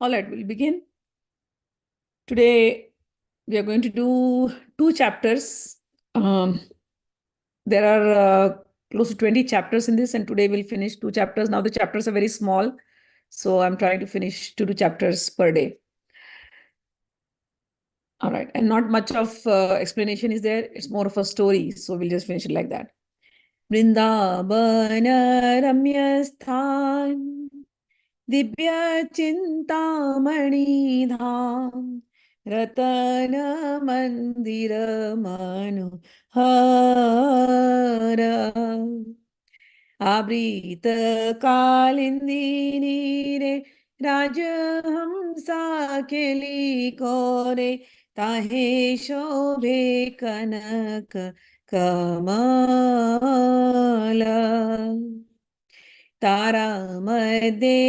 All right, we'll begin. Today, we are going to do 2 chapters. There are close to 20 chapters in this, and today we'll finish 2 chapters. Now, the chapters are very small, so I'm trying to finish 2 chapters per day. All right, and not much of explanation is there. It's more of a story, so we'll just finish it like that. Vrindavan ramya-sthāna dibya-cińtāmani dhām ratana mandira manohara abrita kalindini re rajhamsa keli kore tahe shobhe kanak kamala तारामध्ये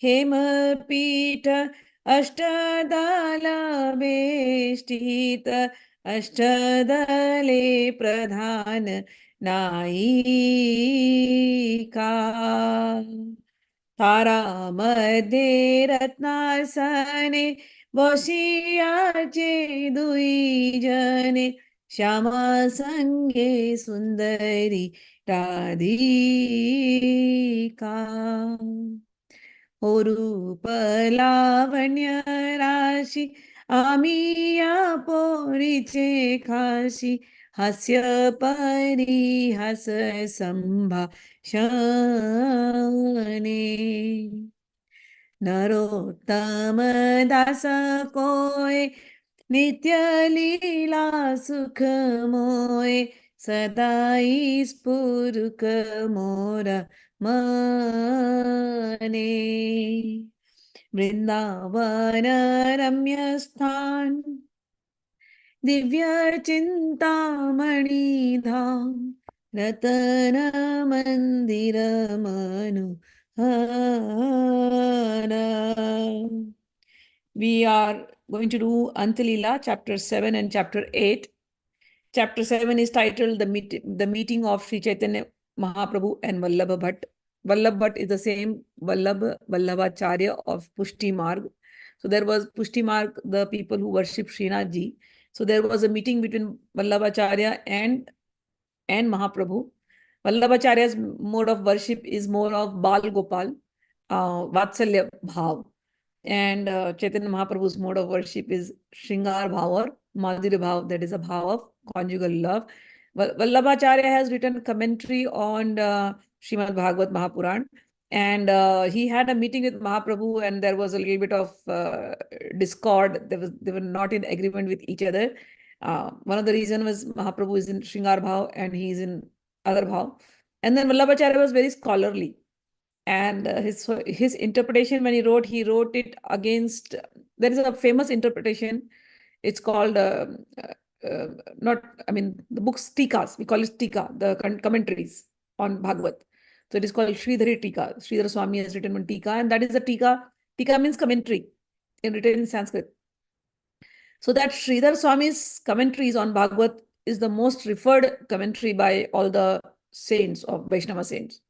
हेमपीठ अष्टदलवेष्टित अष्टदले प्रधान नायिका तारामध्ये रत्नासने वशियाचे दुईजने श्यामा संगे सुंदरी राधिका हो रूप लावण्य राशी आमिया पोरीचे खाशी हास्य परिहास संभाषणे नरोत्तम दास कोय नित्य-लीला सुख मोय सदाई स्फुरुक मोरा मने वृंदावन रम्य-स्थान दिव्य-चिंतामणि धाम रतन मंदिर मनोहरा. We are going to do Antya-lila, chapter 7 and chapter 8. Chapter 7 is titled The Meeting of Sri Chaitanya Mahaprabhu and Vallabh Bhatt. Vallabh Bhatt is the same Vallabhacharya of Pushti Marg. So there was Pushti Marg, the people who worship Srinath Ji. So there was a meeting between Vallabhacharya and Mahaprabhu. Vallabhacharya's mode of worship is more of Bal Gopal, Vatsalya Bhav. And Chaitanya Mahaprabhu's mode of worship is Shringar Bhav or Madhurya Bhav, that is a bhav of conjugal love. Vallabhacharya has written commentary on Srimad Bhagwat Mahapuran, and he had a meeting with Mahaprabhu, and there was a little bit of discord. They were not in agreement with each other. One of the reasons was Mahaprabhu is in Shringar Bhav and he is in other Bhav. And then Vallabhacharya was very scholarly. And his interpretation, when he wrote it against, there is a famous interpretation. It's called, the books Tikas, we call it Tika, the commentaries on Bhagavad. So it is called Sridhari Tika. Sridhar Swami has written one Tika, and that is a Tika. Tika means commentary, written in Sanskrit. So that Sridhar Swami's commentaries on Bhagavad is the most referred commentary by all the saints of Vaishnava saints.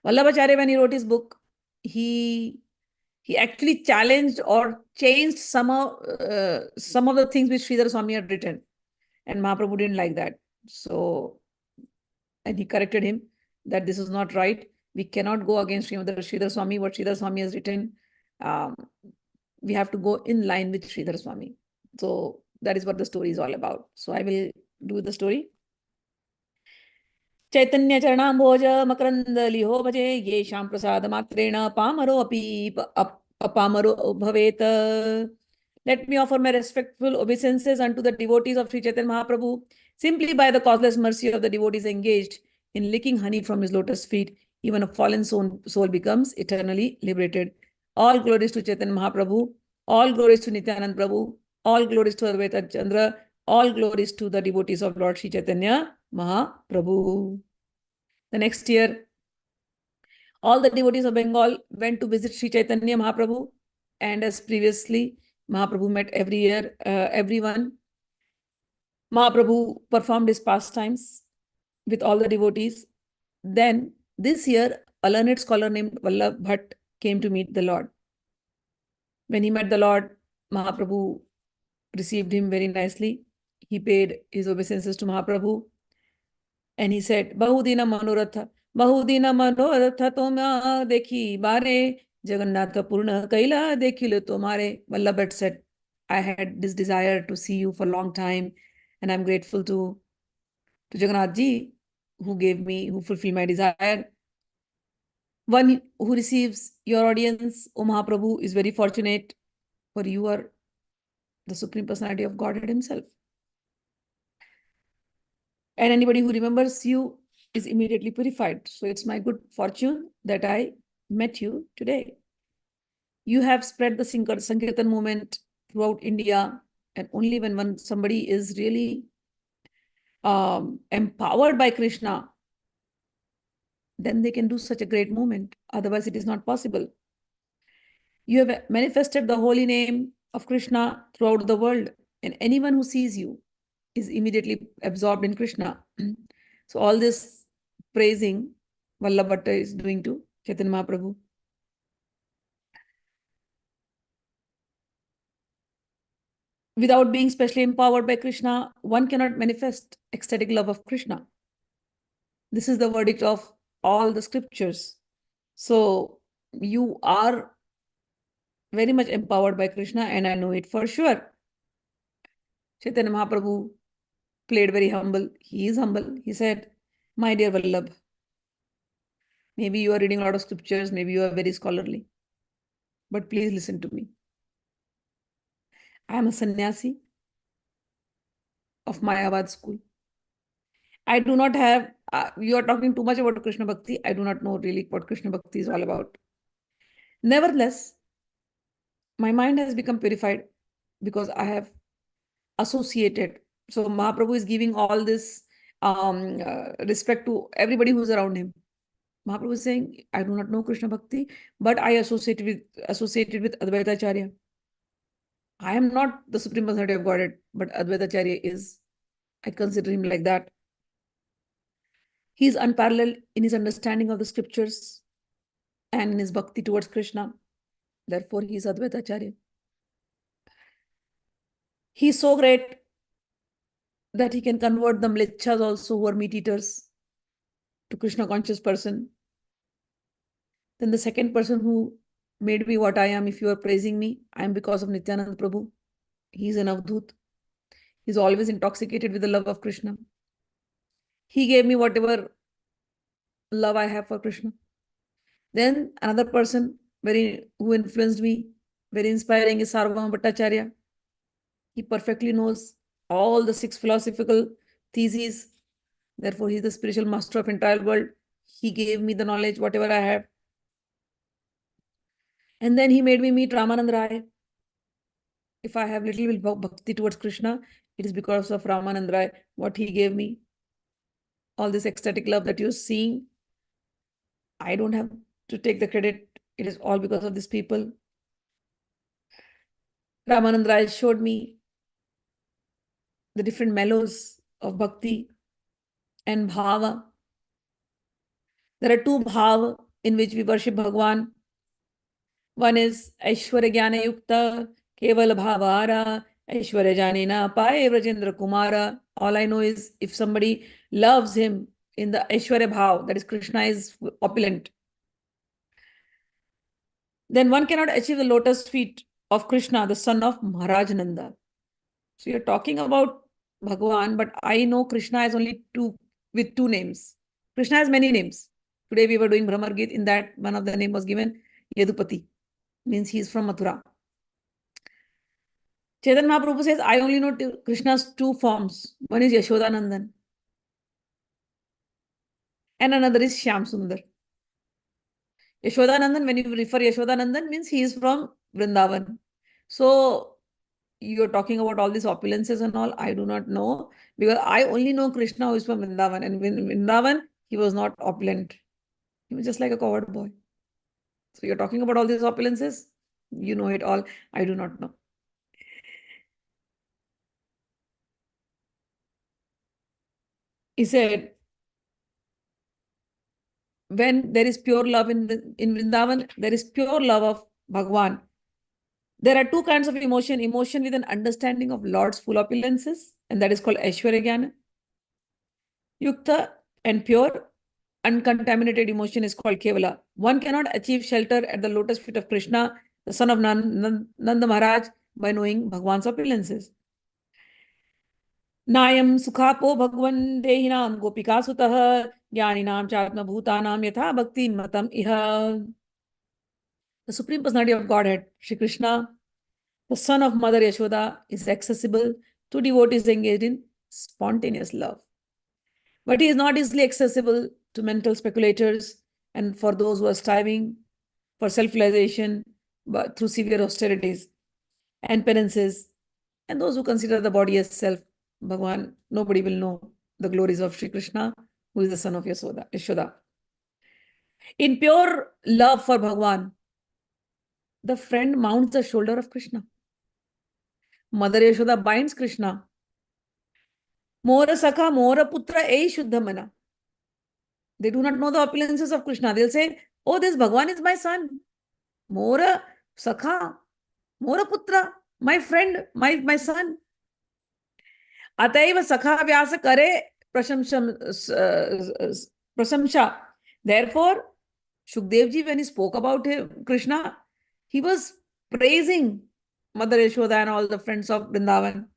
Vallabhacharya, when he wrote his book, he actually challenged or changed some of the things which Sridhar Swami had written, and Mahaprabhu didn't like that. So, and he corrected him that this is not right. We cannot go against Sridhar Swami. What Sridhar Swami has written, we have to go in line with Sridhar Swami. So that is what the story is all about. So I will do the story. Chaitanya Charitamrita Makaranda-liho bhaje yesham prasada matrena pamaro api apamaro bhaveta. Let me offer my respectful obeisances unto the devotees of Sri Chaitanya Mahaprabhu. Simply by the causeless mercy of the devotees engaged in licking honey from his lotus feet, even a fallen soul becomes eternally liberated. All glories to Chaitanya Mahaprabhu. All glories to Nityananda Prabhu. All glories to Advaitacharya. All glories to the devotees of Lord Sri Chaitanya Mahaprabhu. The next year, all the devotees of Bengal went to visit Sri Chaitanya Mahaprabhu, and as previously, Mahaprabhu met everyone. Mahaprabhu performed his pastimes with all the devotees. Then, this year, a learned scholar named Vallabh Bhatt came to meet the Lord. When he met the Lord, Mahaprabhu received him very nicely. He paid his obeisances to Mahaprabhu and he said, Bahudina Manoratha, Bahudina Manoratha Toma Dekhi Bare, Jagannath Purna Kaila Dekhilo Tomare. Vallabh Bhatt said, I had this desire to see you for a long time, and I'm grateful to Jagannath ji, who fulfilled my desire. One who receives your audience, O Mahaprabhu, is very fortunate, for you are the Supreme Personality of Godhead Himself. And anybody who remembers you is immediately purified. So it's my good fortune that I met you today. You have spread the Sankirtan movement throughout India, and only when somebody is really empowered by Krishna, then they can do such a great movement. Otherwise, it is not possible. You have manifested the holy name of Krishna throughout the world, and anyone who sees you is immediately absorbed in Krishna. So all this praising Vallabh Bhatt is doing to Chaitanya Mahaprabhu. Without being specially empowered by Krishna, one cannot manifest ecstatic love of Krishna. This is the verdict of all the scriptures. So you are very much empowered by Krishna, and I know it for sure. Chaitanya Mahaprabhu played very humble. He is humble. He said, my dear Vallabh, maybe you are reading a lot of scriptures, maybe you are very scholarly, but please listen to me. I am a sannyasi of Mayavad school. I do not have, you are talking too much about Krishna Bhakti. I do not know really what Krishna Bhakti is all about. Nevertheless, my mind has become purified because I have associated. So Mahaprabhu is giving all this respect to everybody who's around him. Mahaprabhu is saying, I do not know Krishna Bhakti, but I associated with Advaitacharya. I am not the Supreme Personality of Godhead, but Advaitacharya is. I consider him like that. He is unparalleled in his understanding of the scriptures and in his bhakti towards Krishna. Therefore, he is Advaitacharya. He is so great that he can convert the mlechas also, who are meat eaters, to Krishna conscious person. Then the second person who made me what I am, if you are praising me, I am because of Nityananda Prabhu. He is an avdhut. He is always intoxicated with the love of Krishna. He gave me whatever love I have for Krishna. Then another person who influenced me, very inspiring, is Sarbhaum Bhattacharya. He perfectly knows all the 6 philosophical theses. Therefore, he is the spiritual master of entire world. He gave me the knowledge, whatever I have. And then he made me meet Ramanand Rai. If I have little bhakti towards Krishna, it is because of Ramanand Rai, what he gave me. All this ecstatic love that you're seeing, I don't have to take the credit. It is all because of these people. Ramanand Rai showed me the different mellows of bhakti and bhava. There are 2 bhava in which we worship Bhagwan. One is Ishwar Jnana Yukta, Keval Bhavara, Ishwar Janina, Paye Vrajendra Kumara. All I know is if somebody loves him in the Ishwara Bhav, that is Krishna is opulent, then one cannot achieve the lotus feet of Krishna, the son of Maharaj Nanda. So you're talking about Bhagwan, but I know Krishna has only with 2 names. Krishna has many names. Today we were doing Brahmar Gita. In that, one of the name was given Yadupati, means he is from Mathura. Chaitanya Mahaprabhu says, I only know Krishna's 2 forms. One is Yashodanandan and another is Shyam Sundar. Yashodanandan, when you refer Yashodanandan, means he is from Vrindavan. So you're talking about all these opulences and all. I do not know, because I only know Krishna who is from Vrindavan. And in Vrindavan, he was not opulent. He was just like a coward boy. So you're talking about all these opulences. You know it all. I do not know. He said, when there is pure love in Vrindavan, there is pure love of Bhagwan. There are two kinds of emotion. Emotion with an understanding of Lord's full opulences, and that is called Aishwarya Jnana. Yukta and pure, uncontaminated emotion is called Kevala. One cannot achieve shelter at the lotus feet of Krishna, the son of Nanda Maharaj, by knowing Bhagwan's opulences. Nayam sukhapo bhagwan dehinam gopika sutah jnaninam chatma bhutanam yatha bhakti matam iha. The Supreme Personality of Godhead, Shri Krishna, the son of Mother Yashoda, is accessible to devotees engaged in spontaneous love. But he is not easily accessible to mental speculators and for those who are striving for self-realization but through severe austerities and penances, and those who consider the body as self. Bhagwan, nobody will know the glories of Shri Krishna, who is the son of Yashoda. In pure love for Bhagwan, the friend mounts the shoulder of Krishna. Mother Yashoda binds Krishna. Mora Sakha, Mora Putra, Ei Shuddhamana. They do not know the opulences of Krishna. They'll say, oh, this Bhagwan is my son. Mora Sakha, Mora Putra, my friend, my son. Ataiva Sakha Vyasa Kare Prasamsha. Therefore, Shukdevji, when he spoke about Krishna, he was praising Mother Yashoda and all the friends of Vrindavan.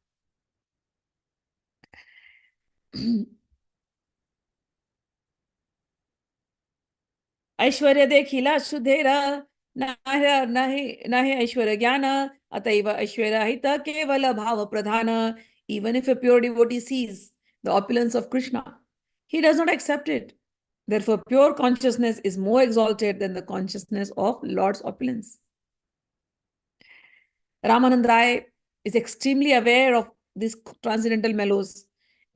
ऐश्वर्य देखिला सुधेरा नाहि ऐश्वर्य ज्ञान अतैव ऐश्वर्य हित केवल भाव प्रधान. Even if a pure devotee sees the opulence of Krishna, he does not accept it. Therefore, pure consciousness is more exalted than the consciousness of Lord's opulence. Ramanand Rai is extremely aware of these transcendental mellows,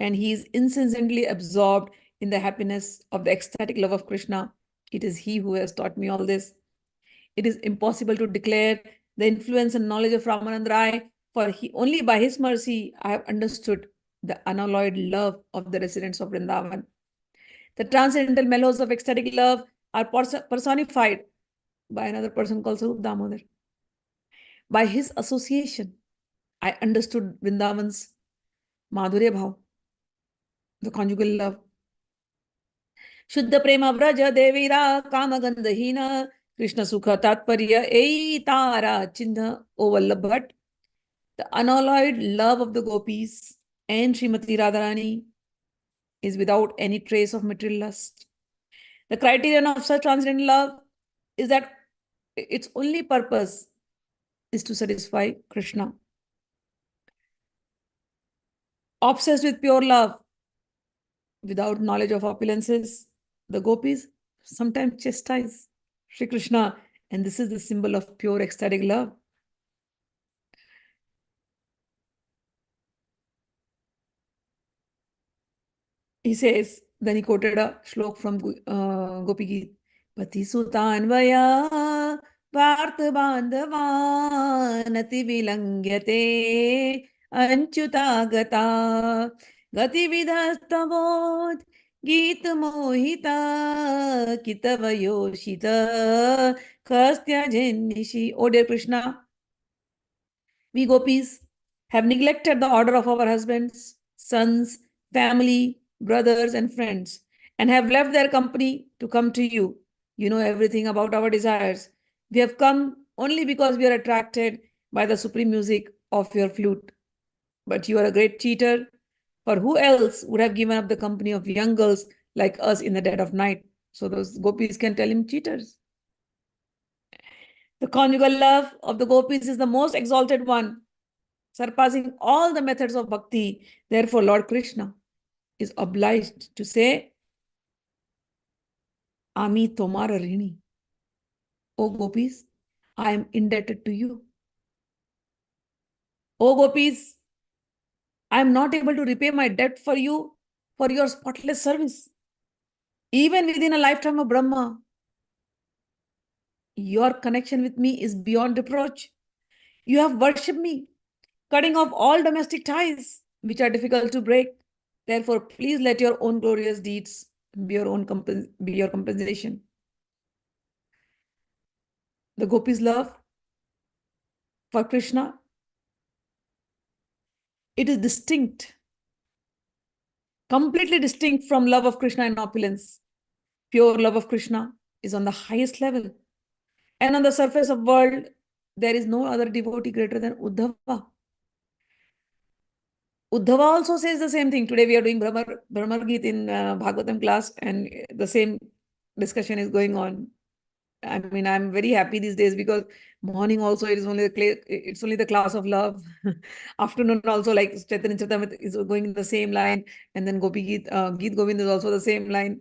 and he is insensibly absorbed in the happiness of the ecstatic love of Krishna. It is he who has taught me all this. It is impossible to declare the influence and knowledge of Ramanand Rai, for only by his mercy I have understood the unalloyed love of the residents of Vrindavan. The transcendental mellows of ecstatic love are personified by another person called Sarup Damodar. By his association, I understood Vrindavan's Madhurya Bhav, the conjugal love. Shuddha Prema Vraja Devira Kama Gandhahina Krishna Sukha Tatparya Ei Tara Chindha O Vallabh Bhatt. The unalloyed love of the gopis and Srimati Radharani is without any trace of material lust. The criterion of such transcendental love is that its only purpose is to satisfy Krishna. Obsessed with pure love, without knowledge of opulences, the gopis sometimes chastise Sri Krishna, and this is the symbol of pure ecstatic love. He says, then he quoted a shlok from Gopi Geet. Pati Sutanvaya Varta Bandhavanati Vilangyate Anchutagata Gati Vidhastavod Geet Mohita Kitavayoshita Kastya Jenishi. Oh dear Krishna, we gopis have neglected the order of our husbands, sons, family, brothers, and friends, and have left their company to come to you. You know everything about our desires. We have come only because we are attracted by the supreme music of your flute. But you are a great cheater, for who else would have given up the company of young girls like us in the dead of night? So those gopis can tell him cheaters. The conjugal love of the gopis is the most exalted one, surpassing all the methods of bhakti. Therefore, Lord Krishna is obliged to say, Ami tomar rini. O gopis, I am indebted to you. O gopis, I am not able to repay my debt for you for your spotless service. Even within a lifetime of Brahma, your connection with me is beyond reproach. You have worshipped me, cutting off all domestic ties, which are difficult to break. Therefore, please let your own glorious deeds be your compensation. The gopis' love for Krishna, it is distinct, completely distinct from love of Krishna and opulence. Pure love of Krishna is on the highest level. And on the surface of world, there is no other devotee greater than Uddhava. Uddhava also says the same thing. Today we are doing Brahmar Geet in Bhagavatam class, and the same discussion is going on. I mean, I'm very happy these days because morning also it's only the class of love. Afternoon also, like Chaitanya Charitamrita is going in the same line, and then Gopi Geet, Geet Govind is also the same line.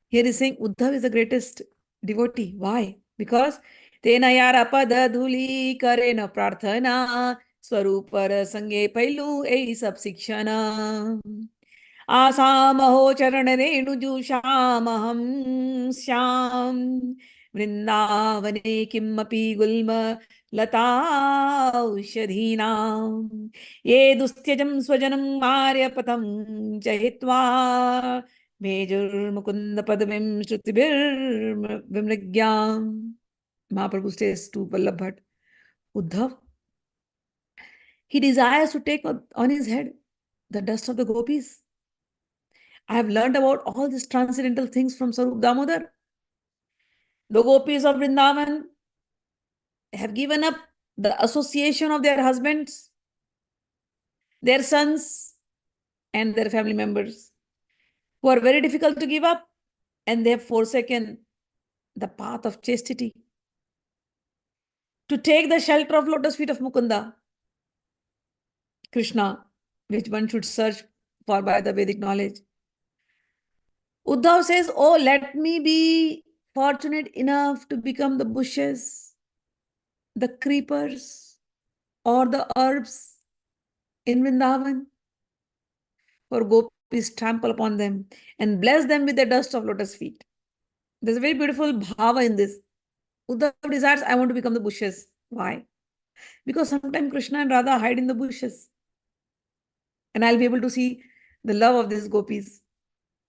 Here is saying Uddhav is the greatest devotee. Why? Because Tena yara pada dhuli kare na prarthana swarupar sange pailu ei sab sikshana. आसामहो चरणरेणुजुषामहं Shyam वृन्दावने किमपि गुल्म लताौषधीनां ये दुस्त्यजं स्वजनं मार्यपथं जहित्वा मेजुर्मुकुन्द पदवीं श्रुतिभिर्विमृग्याम्. Mahaprabhu says to Vallabh Bhatt, Uddhav, he desires to take on his head the dust of the gopis. I have learned about all these transcendental things from Sarup Damodar. The gopis of Vrindavan have given up the association of their husbands, their sons, and their family members, who are very difficult to give up, and they have forsaken the path of chastity to take the shelter of lotus feet of Mukunda, Krishna, which one should search for by the Vedic knowledge. Uddhav says, oh, let me be fortunate enough to become the bushes, the creepers, or the herbs in Vrindavan, for gopis trample upon them and bless them with the dust of lotus feet. There's a very beautiful bhava in this. Uddhav desires, I want to become the bushes. Why? Because sometimes Krishna and Radha hide in the bushes. And I'll be able to see the love of these gopis,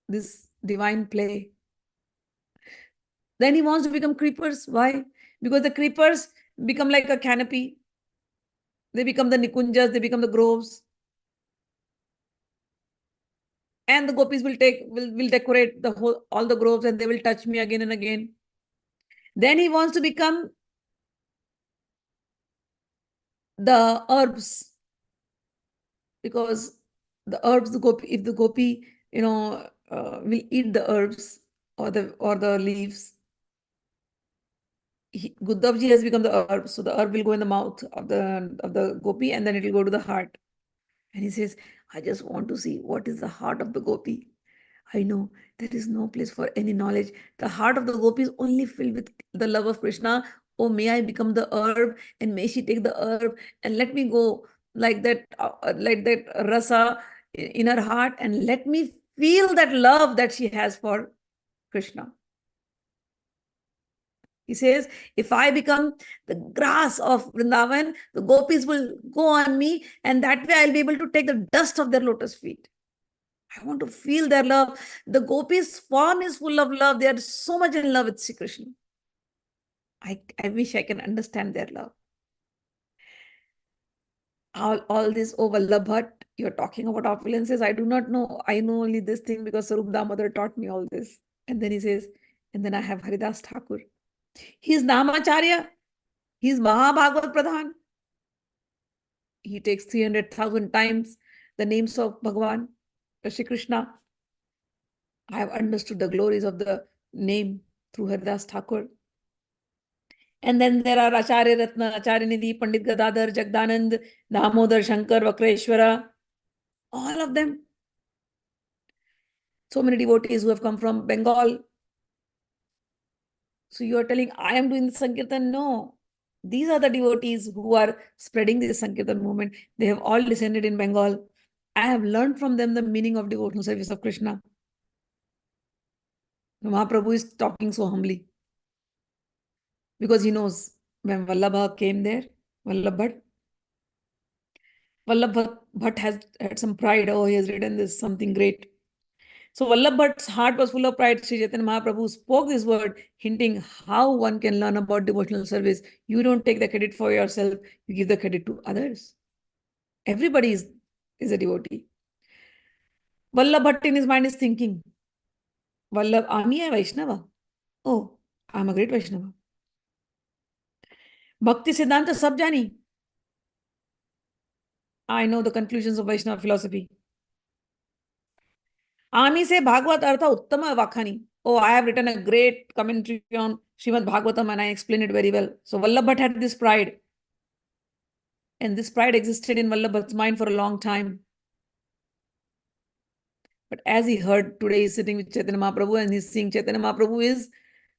this divine play. Then he wants to become creepers. Why? Because the creepers become like a canopy. They become the nikunjas, they become the groves. And the gopis will decorate all the groves, and they will touch me again and again. Then he wants to become the herbs, because the herbs, if the gopi, will eat the herbs or the leaves. Guddavji has become the herb, so the herb will go in the mouth of the gopi, and then it will go to the heart. And he says, I just want to see what is the heart of the gopi. I know there is no place for any knowledge. The heart of the gopi is only filled with the love of Krishna. Oh, may I become the herb, and may she take the herb, and let me go like that rasa in her heart, and let me feel that love that she has for Krishna. He says, if I become the grass of Vrindavan, the gopis will go on me, and that way I'll be able to take the dust of their lotus feet. I want to feel their love. The gopis' form is full of love. They are so much in love with Sri Krishna. I wish I can understand their love. All this, oh Vallabh Bhatt, you're talking about opulences. I do not know. I know only this thing because Sarup Damodar taught me all this. And then he says, and then I have Haridas Thakur. He's Namacharya. He's Mahabhagavad Pradhan. He takes 300,000 times the names of Bhagavan, Shri Krishna. I have understood the glories of the name through Haridas Thakur. And then there are Acharya Ratna, Acharya Nidhi, Pandit Gadadhar, Jagdanand, Damodar, Shankar, Vakreshwara, all of them. So many devotees who have come from Bengal. So you are telling, I am doing the Sankirtan? No. These are the devotees who are spreading this Sankirtan movement. They have all descended in Bengal. I have learned from them the meaning of devotional service of Krishna. Mahaprabhu is talking so humbly, because he knows when Vallabha came there, Vallabh Bhatt has had some pride. Oh, he has written this something great. So Vallabh Bhatt's heart was full of pride. Sri Chaitanya Mahaprabhu spoke this word, hinting how one can learn about devotional service. You don't take the credit for yourself, you give the credit to others. Everybody is a devotee. Vallabh Bhatt in his mind is thinking, Vallabh, Ami a Vaishnava. Oh, I'm a great Vaishnava. Bhakti Siddhanta sab jani. I know the conclusions of Vaishnava philosophy. Ami se Bhagavad Artha Uttama Vakhani. Oh, I have written a great commentary on Srimad Bhagavatam and I explain it very well. So Vallabh Bhatt had this pride. And this pride existed in Vallabh Bhatt's mind for a long time. But as he heard, today he's sitting with Chaitanya Mahaprabhu and he's seeing Chaitanya Mahaprabhu is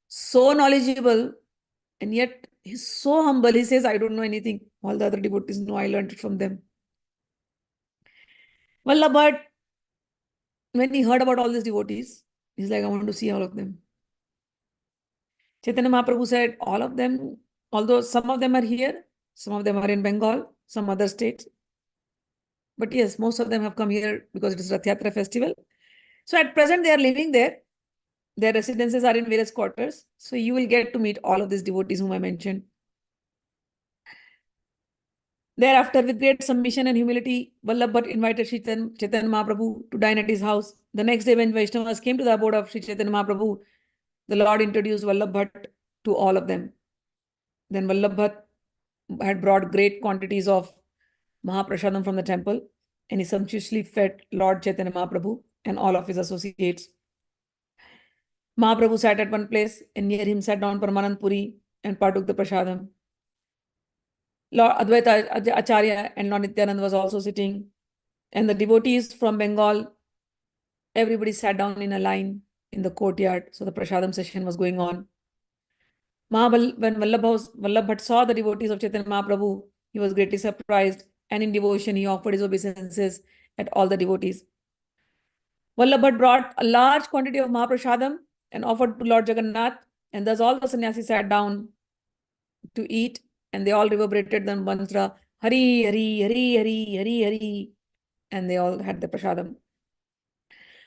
so knowledgeable and yet he's so humble. He says, I don't know anything. All the other devotees know, I learned it from them. Vallabh Bhatt, when he heard about all these devotees, he's like, I want to see all of them. Chaitanya Mahaprabhu said, all of them, although some of them are here, some of them are in Bengal, some other states. But yes, most of them have come here because it is Rath Yatra festival. So at present, they are living there. Their residences are in various quarters. So you will get to meet all of these devotees whom I mentioned. Thereafter, with great submission and humility, Vallabh Bhatt invited Sri Chaitanya Mahaprabhu to dine at his house. The next day, when Vaishnavas came to the abode of Sri Chaitanya Mahaprabhu, the Lord introduced Vallabh Bhatt to all of them. Then Vallabh Bhatt had brought great quantities of Mahaprasadam from the temple, and he sumptuously fed Lord Chaitanya Mahaprabhu and all of his associates. Mahaprabhu sat at one place, and near him sat down Parmanand Puri and partook the prasadam. Lord Advaitacharya and Lord Nityananda was also sitting, and the devotees from Bengal, everybody sat down in a line in the courtyard. So the prasadam session was going on. When Vallabh Bhatt saw the devotees of Chaitanya Mahaprabhu, he was greatly surprised, and in devotion he offered his obeisances at all the devotees. Vallabh Bhatt brought a large quantity of Mahaprasadam and offered to Lord Jagannath, and thus all the sannyasis sat down to eat, and they all reverberated the mantra Hari Hari Hari Hari Hari Hari, and they all had the prasadam.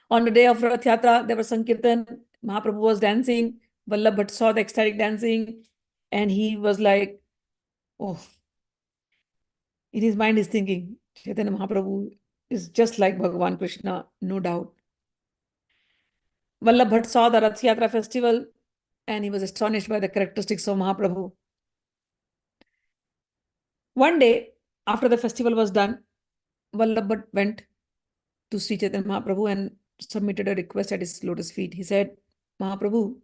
On the day of Rath Yatra, there was Sankirtan. Mahaprabhu was dancing. Vallabh Bhatt saw the ecstatic dancing, and he was like, oh, in his mind he's thinking, Chaitanya Mahaprabhu is just like Bhagavan Krishna, no doubt. Vallabh Bhatt saw the Rath Yatra festival and he was astonished by the characteristics of Mahaprabhu. One day, after the festival was done, Vallabh Bhatt went to Sri Chaitanya Mahaprabhu and submitted a request at his lotus feet. He said, Mahaprabhu,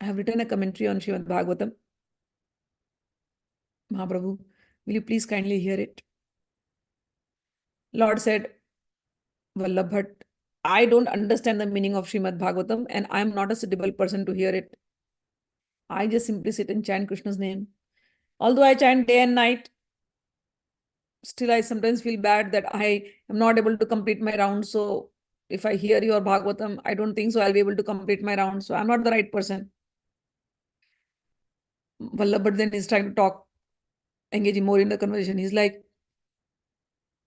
I have written a commentary on Srimad Bhagavatam. Mahaprabhu, will you please kindly hear it? Lord said, Vallabh Bhatt, I don't understand the meaning of Srimad Bhagavatam and I am not a suitable person to hear it. I just simply sit and chant Krishna's name. Although I chant day and night, still I sometimes feel bad that I am not able to complete my round. So if I hear your Bhagavatam, I don't think so I'll be able to complete my round. So I'm not the right person. Vallabh Bhatt then is trying to talk, engaging more in the conversation. He's like,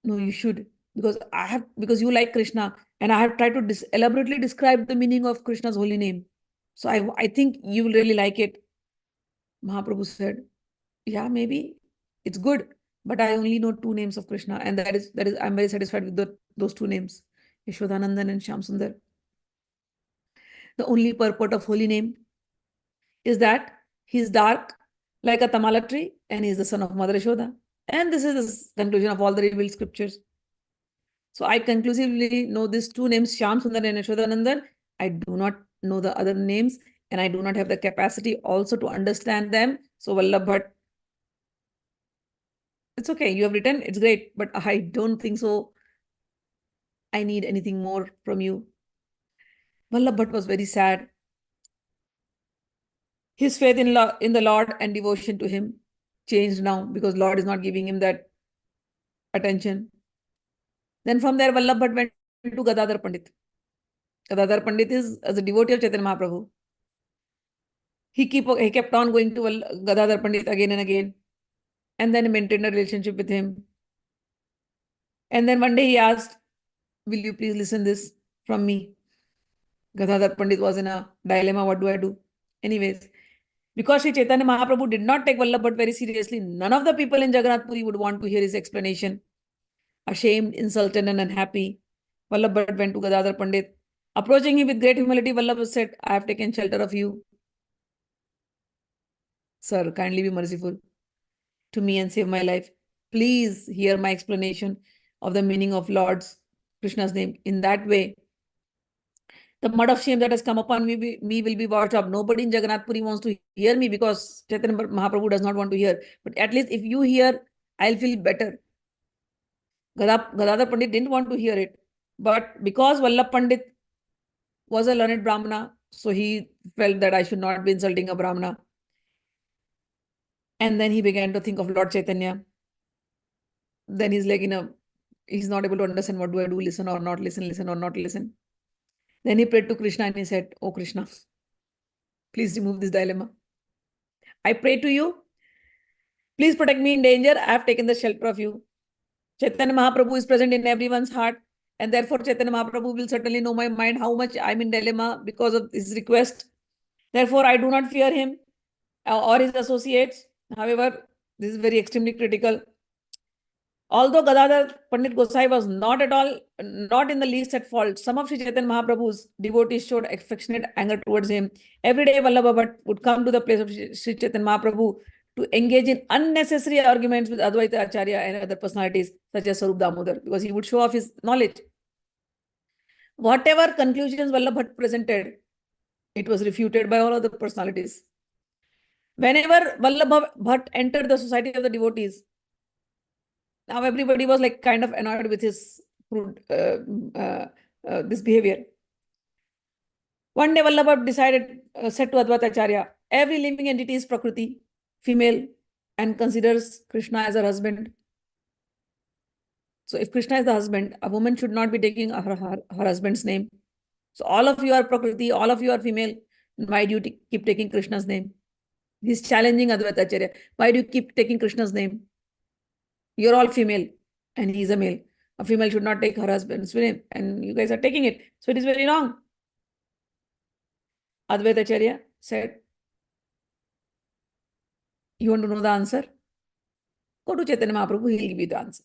no, you should. Because you like Krishna and I have tried to elaborately describe the meaning of Krishna's holy name. So I think you will really like it. Mahaprabhu said, yeah, maybe it's good, but I only know two names of Krishna, and that is I'm very satisfied with those two names, Yashodanandan and Shyam Sundar. The only purport of holy name is that he is dark like a tamala tree and he is the son of Mother Yashoda. And this is the conclusion of all the revealed scriptures. So I conclusively know these two names, Shyam Sundar and Yashodanandan. I do not know the other names and I do not have the capacity also to understand them. So Vallabh Bhatt, it's okay, you have written, it's great, but I don't think so I need anything more from you. Vallabh Bhatt was very sad. His faith in the Lord and devotion to him changed now because Lord is not giving him that attention. Then from there, Vallabh Bhatt went to Gadadhar Pandit. Gadadhar Pandit is as a devotee of Chaitanya Mahaprabhu. He kept on going to Gadadhar Pandit again and again, and then maintained a relationship with him. And then one day he asked, will you please listen this from me? Gadadhar Pandit was in a dilemma, what do I do? Anyways, because Sri Chaitanya Mahaprabhu did not take Vallabh Bhatt very seriously, none of the people in Jagannath Puri would want to hear his explanation. Ashamed, insulted, and unhappy, Vallabh Bhatt went to Gadadhar Pandit. Approaching him with great humility, Vallabh said, I have taken shelter of you. Sir, kindly be merciful to me and save my life. Please hear my explanation of the meaning of Lord's Krishna's name. In that way, the mud of shame that has come upon me will be washed up. Nobody in Jagannath Puri wants to hear me because Chaitanya Mahaprabhu does not want to hear. But at least if you hear, I'll feel better. Gadadhar Pandit didn't want to hear it. But because Vallabh Pandit was a learned Brahmana, so he felt that I should not be insulting a Brahmana. And then he began to think of Lord Chaitanya. Then he's like, he's not able to understand what do I do, listen or not listen, listen or not listen. Then he prayed to Krishna and he said, Oh Krishna, please remove this dilemma. I pray to you, please protect me in danger. I have taken the shelter of you. Chaitanya Mahaprabhu is present in everyone's heart. And therefore, Chaitanya Mahaprabhu will certainly know my mind, how much I'm in dilemma because of his request. Therefore, I do not fear him or his associates. However, this is very extremely critical. Although Gadadhar Pandit Gosai was not in the least at fault, some of Sri Chaitanya Mahaprabhu's devotees showed affectionate anger towards him. Every day, Vallabh Bhatt would come to the place of Sri Chaitanya Mahaprabhu to engage in unnecessary arguments with Advaitacharya and other personalities such as Sarup Damodar, because he would show off his knowledge. Whatever conclusions Vallabh Bhatt presented, it was refuted by all other personalities. Whenever Vallabh Bhatt entered the society of the devotees, now everybody was like kind of annoyed with his this behavior. One day Vallabh Bhatt said to Advaitacharya, every living entity is Prakriti, female, and considers Krishna as her husband. So if Krishna is the husband, a woman should not be taking her husband's name. So all of you are Prakriti, all of you are female. Why do you keep taking Krishna's name? He's challenging Advaitacharya. Why do you keep taking Krishna's name? You're all female and he's a male. A female should not take her husband's name and you guys are taking it. So it is very wrong. Advaitacharya said, you want to know the answer? Go to Chaitanya Mahaprabhu, he'll give you the answer.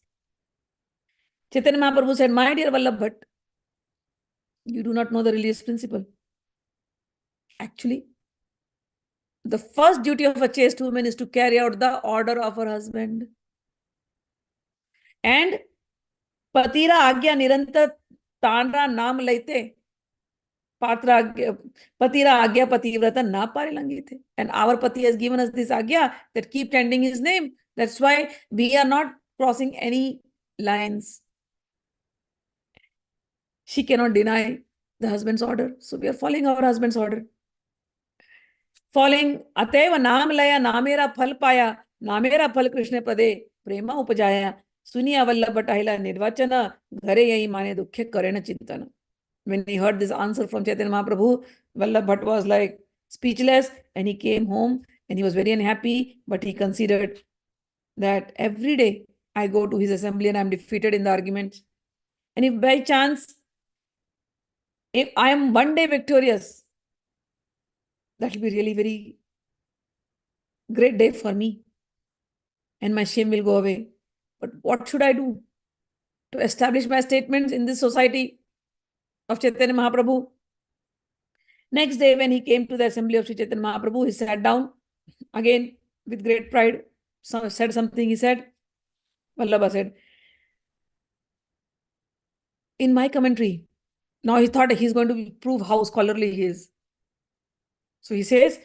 Chaitanya Mahaprabhu said, my dear Vallabh Bhatt, you do not know the religious principle. Actually, the first duty of a chaste woman is to carry out the order of her husband. And patira agya nirantar tanra naam laite. Patira agya pativrata na parilangite. And our Pati has given us this agya that keep chanting his name. That's why we are not crossing any lines. She cannot deny the husband's order. So we are following our husband's order. Following Ateva Naam Laya Namera Phal Paya Namera Phal Krishna Pade Prema Upajaya Suniya Vallabh Bhatt Nirvachana Ghare Yahi Mane Dukhe Karena Chintana. When he heard this answer from Chaitanya Mahaprabhu, Vallabh Bhatt was like speechless and he came home and he was very unhappy, but he considered that every day I go to his assembly and I'm defeated in the arguments. And if by chance, if I am one day victorious, that will be really very great day for me. And my shame will go away. But what should I do to establish my statements in this society of Chaitanya Mahaprabhu? Next day, when he came to the assembly of Sri Chaitanya Mahaprabhu, he sat down again with great pride, said something. He said, Vallabha said, in my commentary, now he thought he's going to prove how scholarly he is. So he says,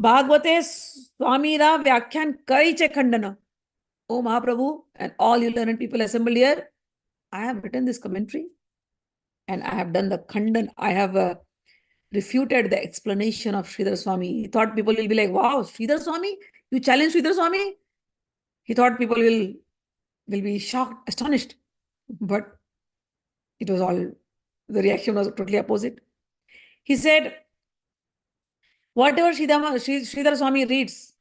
Bhagwate Swamira Vyakhyan Kaiche Khandana. Oh Mahaprabhu and all you learned people assembled here, I have written this commentary and I have done the Khandan. I have refuted the explanation of Sridhar Swami. He thought people will be like, wow, Sridhar Swami? You challenge Sridhar Swami? He thought people will be shocked, astonished. But it was all, the reaction was totally opposite. He said, whatever Sridhar Swami reads,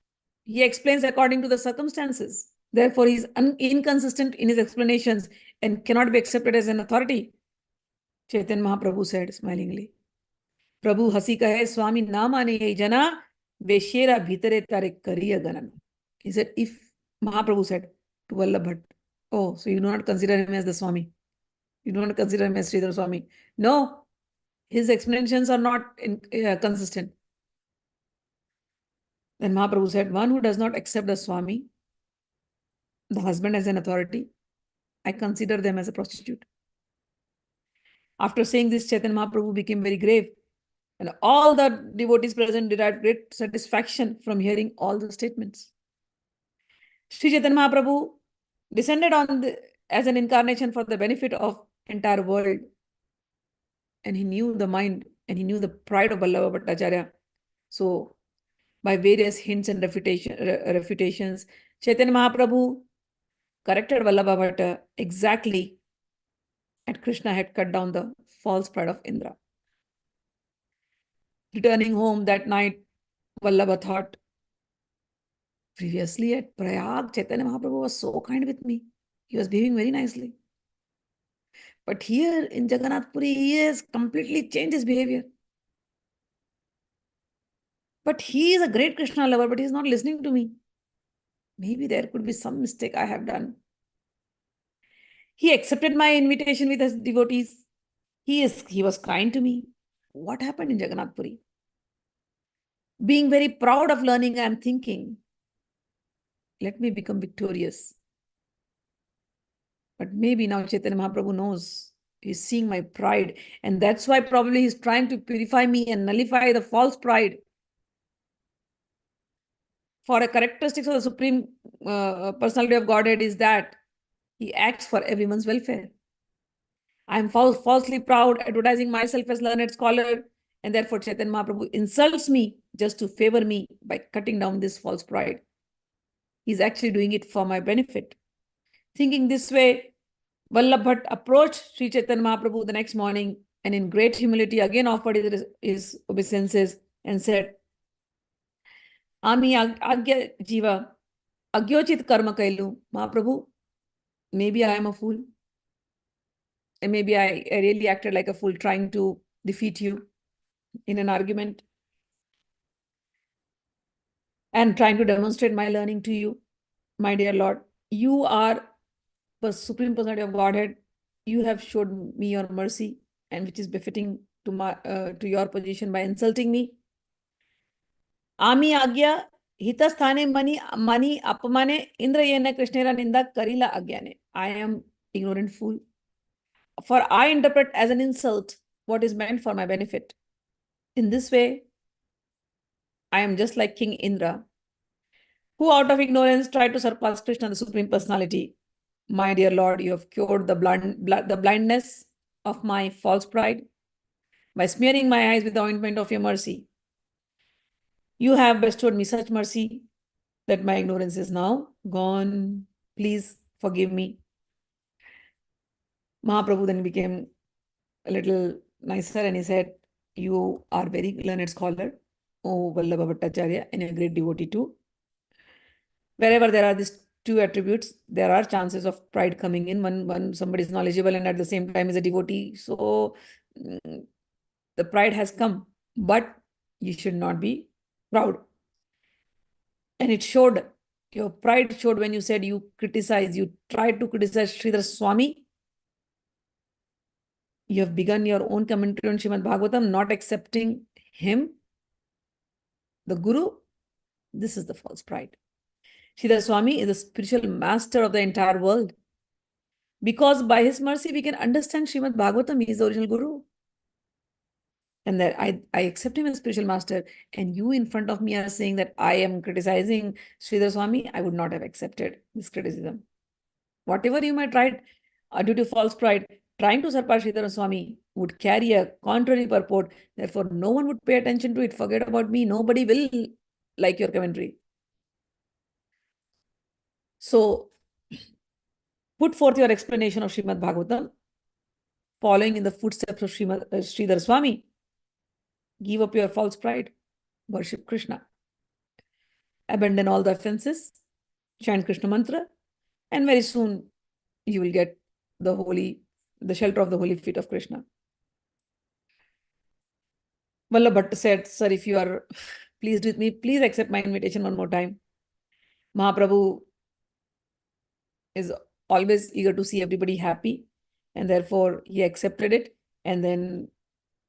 he explains according to the circumstances. Therefore, he is inconsistent in his explanations and cannot be accepted as an authority. Chaitanya Mahaprabhu said smilingly, Prabhu hasi kahe Swami na mane ei jana veshera bhitare tare kariya ganana. He said, if Mahaprabhu said to Vallabh Bhatt, oh, so you do not consider him as the Swami. You do not consider him as Sridhar Swami. No, his explanations are not consistent. Then Mahaprabhu said, one who does not accept the Swami, the husband as an authority, I consider them as a prostitute. After saying this, Chaitanya Mahaprabhu became very grave. And all the devotees present derived great satisfaction from hearing all the statements. Sri Chaitanya Mahaprabhu descended as an incarnation for the benefit of entire world. And he knew the mind and he knew the pride of Vallabhacharya. So, by various hints and refutations, Chaitanya Mahaprabhu corrected Vallabh Bhatt exactly and Krishna had cut down the false pride of Indra. Returning home that night, Vallabha thought, previously at Prayag, Chaitanya Mahaprabhu was so kind with me. He was behaving very nicely. But here in Jagannath Puri, he has completely changed his behavior. But he is a great Krishna lover, but he is not listening to me. Maybe there could be some mistake I have done. He accepted my invitation with his devotees. He was kind to me. What happened in Jagannath Puri? Being very proud of learning, I am thinking, let me become victorious. But maybe now Chaitanya Mahaprabhu knows. He's seeing my pride. And that's why probably he's trying to purify me and nullify the false pride. For a characteristic of the Supreme Personality of Godhead is that he acts for everyone's welfare. I am falsely proud, advertising myself as learned scholar, and therefore Chaitanya Mahaprabhu insults me just to favor me by cutting down this false pride. He's actually doing it for my benefit. Thinking this way, Vallabh Bhatt approached Sri Chaitanya Mahaprabhu the next morning and in great humility again offered his obeisances and said, Ami agya jiva, agyochit karma kailu. Mahaprabhu, maybe I am a fool. And maybe I really acted like a fool trying to defeat you in an argument and trying to demonstrate my learning to you. My dear Lord, you are the Supreme Personality of Godhead. You have showed me your mercy and which is befitting to your position by insulting me. Ami agya hitasthane mani apamane indra yena krishnera ninda karila agyane. I am ignorant fool. For I interpret as an insult what is meant for my benefit. In this way, I am just like King Indra, who out of ignorance tried to surpass Krishna, the Supreme Personality. My dear Lord, you have cured the blindness of my false pride by smearing my eyes with the ointment of your mercy. You have bestowed me such mercy that my ignorance is now gone. Please forgive me. Mahaprabhu then became a little nicer and he said, you are very learned scholar, O Vallabhacharya, and a great devotee too. Wherever there are these two attributes, there are chances of pride coming in. One somebody is knowledgeable and at the same time is a devotee. So the pride has come, but you should not be proud. And it showed, your pride showed when you said you tried to criticize Sridhar Swami. You have begun your own commentary on Srimad Bhagavatam, not accepting him, the Guru. This is the false pride. Sridhar Swami is the spiritual master of the entire world. Because by his mercy, we can understand Srimad Bhagavatam. He is the original Guru. And that I accept him as spiritual master. And you in front of me are saying that I am criticizing Sridhar Swami. I would not have accepted this criticism. Whatever you might write due to false pride, trying to surpass Sridhar Swami would carry a contrary purport. Therefore, no one would pay attention to it. Forget about me. Nobody will like your commentary. So, put forth your explanation of Srimad Bhagavatam, following in the footsteps of Sridhar Swami. Give up your false pride. Worship Krishna. Abandon all the offenses. Chant Krishna mantra. And very soon, you will get the shelter of the holy feet of Krishna. Vallabh Bhatt said, sir, if you are pleased with me, please accept my invitation one more time. Mahaprabhu is always eager to see everybody happy, and therefore he accepted it. And then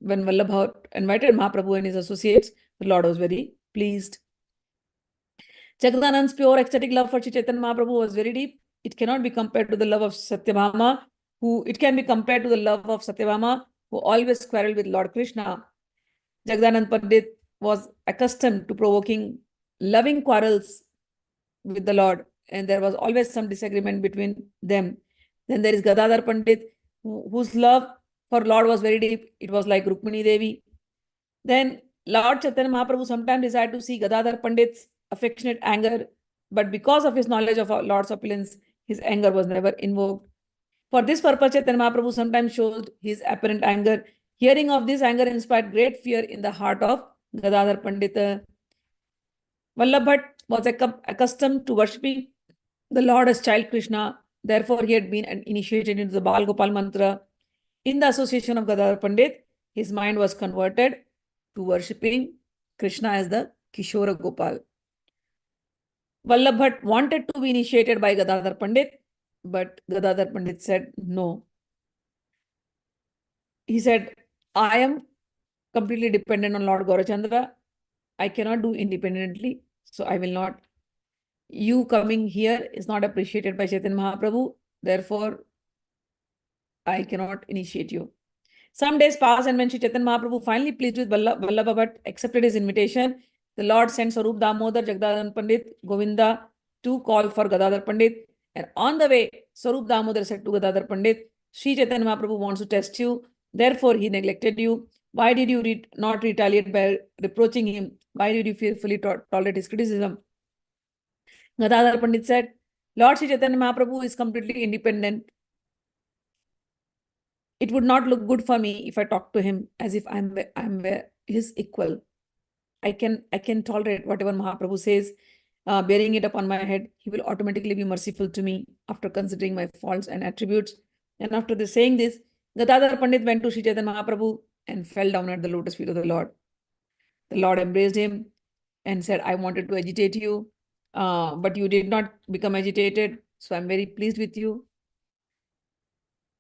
when Vallabh Bhatt invited Mahaprabhu and his associates, the Lord was very pleased. Jagadanand's pure ecstatic love for Sri Chaitanya Mahaprabhu was very deep. It cannot be compared to the love of Satyabhama, it can be compared to the love of Satyabhama, who always quarreled with Lord Krishna. Jagadanand Pandit was accustomed to provoking loving quarrels with the Lord, and there was always some disagreement between them. Then there is Gadadhar Pandit, whose love for Lord was very deep. It was like Rukmini Devi. Then Lord Chaitanya Mahaprabhu sometimes desired to see Gadadhar Pandit's affectionate anger, but because of his knowledge of Lord's opulence, his anger was never invoked. For this purpose, Chaitanya Mahaprabhu sometimes showed his apparent anger. Hearing of this anger inspired great fear in the heart of Gadadhar Pandit. Vallabh Bhatt was accustomed to worshipping the Lord as child Krishna. Therefore, he had been initiated into the Bal Gopal mantra. In the association of Gadadhar Pandit, his mind was converted to worshipping Krishna as the Kishora Gopal. Vallabh Bhatt wanted to be initiated by Gadadhar Pandit, but Gadadhar Pandit said no. He said, I am completely dependent on Lord Gaurachandra. I cannot do independently, so I will not. You coming here is not appreciated by Chaitanya Mahaprabhu. Therefore, I cannot initiate you. Some days passed, and when Sri Chaitanya Mahaprabhu finally pleased with Vallabh Bhatt, accepted his invitation, the Lord sent Swarup Damodar, Jagdanand Pandit, Govinda to call for Gadadhar Pandit. And on the way, Swarup Damodar said to Gadadhar Pandit, Sri Chaitanya Mahaprabhu wants to test you. Therefore, he neglected you. Why did you not retaliate by reproaching him? Why did you fearfully tolerate his criticism? Gadadhar Pandit said, Lord Sri Chaitanya Mahaprabhu is completely independent. It would not look good for me if I talk to him as if I'm his equal. I can tolerate whatever Mahaprabhu says, bearing it upon my head. He will automatically be merciful to me after considering my faults and attributes. And after saying this, Gadadhar Pandit went to Sri Chaitanya Mahaprabhu and fell down at the lotus feet of the Lord. The Lord embraced him and said, I wanted to agitate you, but you did not become agitated. So I'm very pleased with you.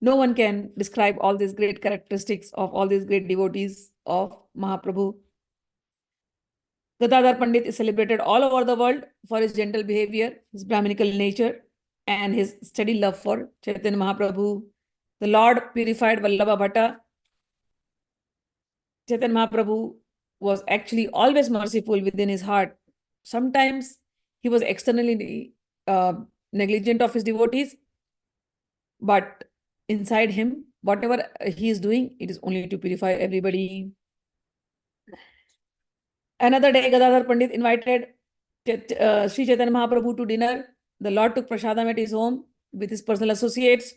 No one can describe all these great characteristics of all these great devotees of Mahaprabhu. Gadadhar Pandit is celebrated all over the world for his gentle behavior, his Brahminical nature, and his steady love for Chaitanya Mahaprabhu. The Lord purified Vallabha Bhatta. Chaitanya Mahaprabhu was actually always merciful within his heart. Sometimes he was externally negligent of his devotees, but inside him, whatever he is doing, it is only to purify everybody. Another day, Gadadhar Pandit invited Sri Chaitanya Mahaprabhu to dinner. The Lord took prasadam at his home with his personal associates.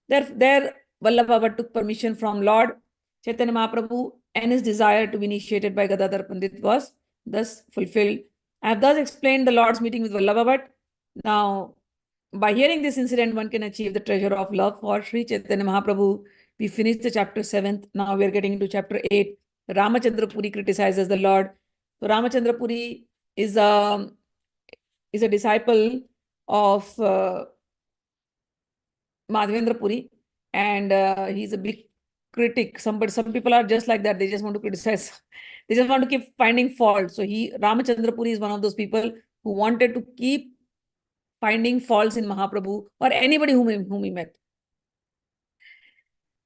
There Vallabh Bhatt took permission from Lord Chaitanya Mahaprabhu, and his desire to be initiated by Gadadhar Pandit was thus fulfilled. I have thus explained the Lord's meeting with Vallabh Bhatt. Now, by hearing this incident, one can achieve the treasure of love for Sri Chaitanya Mahaprabhu. We finished the chapter 7th. Now we are getting into chapter 8. Ramachandra Puri criticizes the Lord. So Ramachandra Puri is a disciple of Madhvendra Puri, and he's a big critic. Some people are just like that. They just want to criticize. They just want to keep finding fault. So Ramachandra Puri is one of those people who wanted to keep finding faults in Mahaprabhu or anybody whom he met.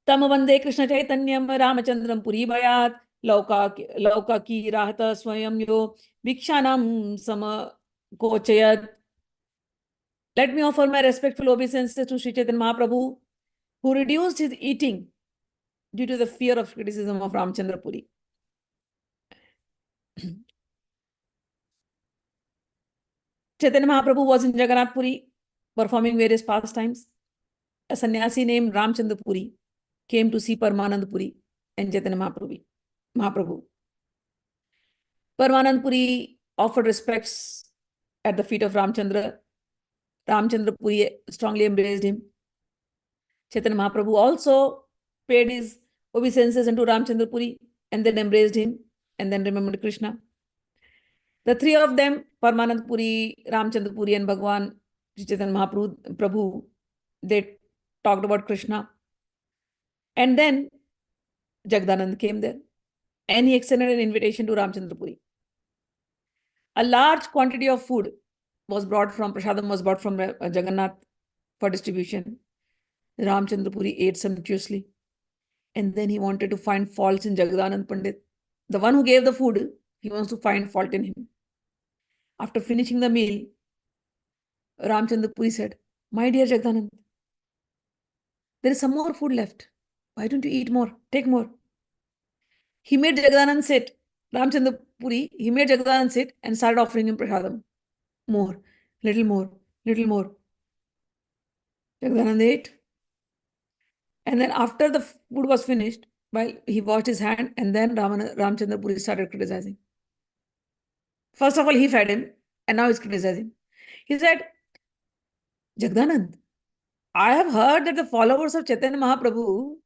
Tam vande Krishna Chaitanyam Ramachandram Puri Bhayat Lauka ki rahata swayam yo Vikshanam sama kochayat. Let me offer my respectful obeisances to Sri Chaitanya Mahaprabhu, who reduced his eating due to the fear of criticism of Ramachandra Puri. Chaitanya Mahaprabhu was in Jagannath Puri performing various pastimes. A sannyasi named Ramachandra Puri came to see Parmanand Puri and Chaitanya Mahaprabhu. Parmanand Puri offered respects at the feet of Ramachandra. Ramachandra Puri strongly embraced him. Chaitanya Mahaprabhu also paid his obeisances unto Ramachandra Puri and then embraced him. and then remembered Krishna. The three of them, Parmanand Puri, Ramachandra Puri, and Bhagwan Sri Chaitanya Mahaprabhu, they talked about Krishna. And then Jagdanand came there and he extended an invitation to Ramachandra Puri. A large quantity of food was brought from, prasadam was brought from Jagannath for distribution. Ramachandra Puri ate sumptuously. And then he wanted to find faults in Jagdanand Pandit. The one who gave the food, he wants to find fault in him. After finishing the meal, Ramachandra Puri said, "My dear Jagdanand, there is some more food left. Why don't you eat more? Take more." He made Jagdanand sit. Ramachandra Puri, he made Jagdanand sit and started offering him prasadam. More, little more, little more. Jagdanand ate. And then after the food was finished, while he washed his hand, and then Ramachandra Puri started criticizing. First of all, he fed him, and now he's criticizing. He said, "Jagdanand, I have heard that the followers of Chaitanya Mahaprabhu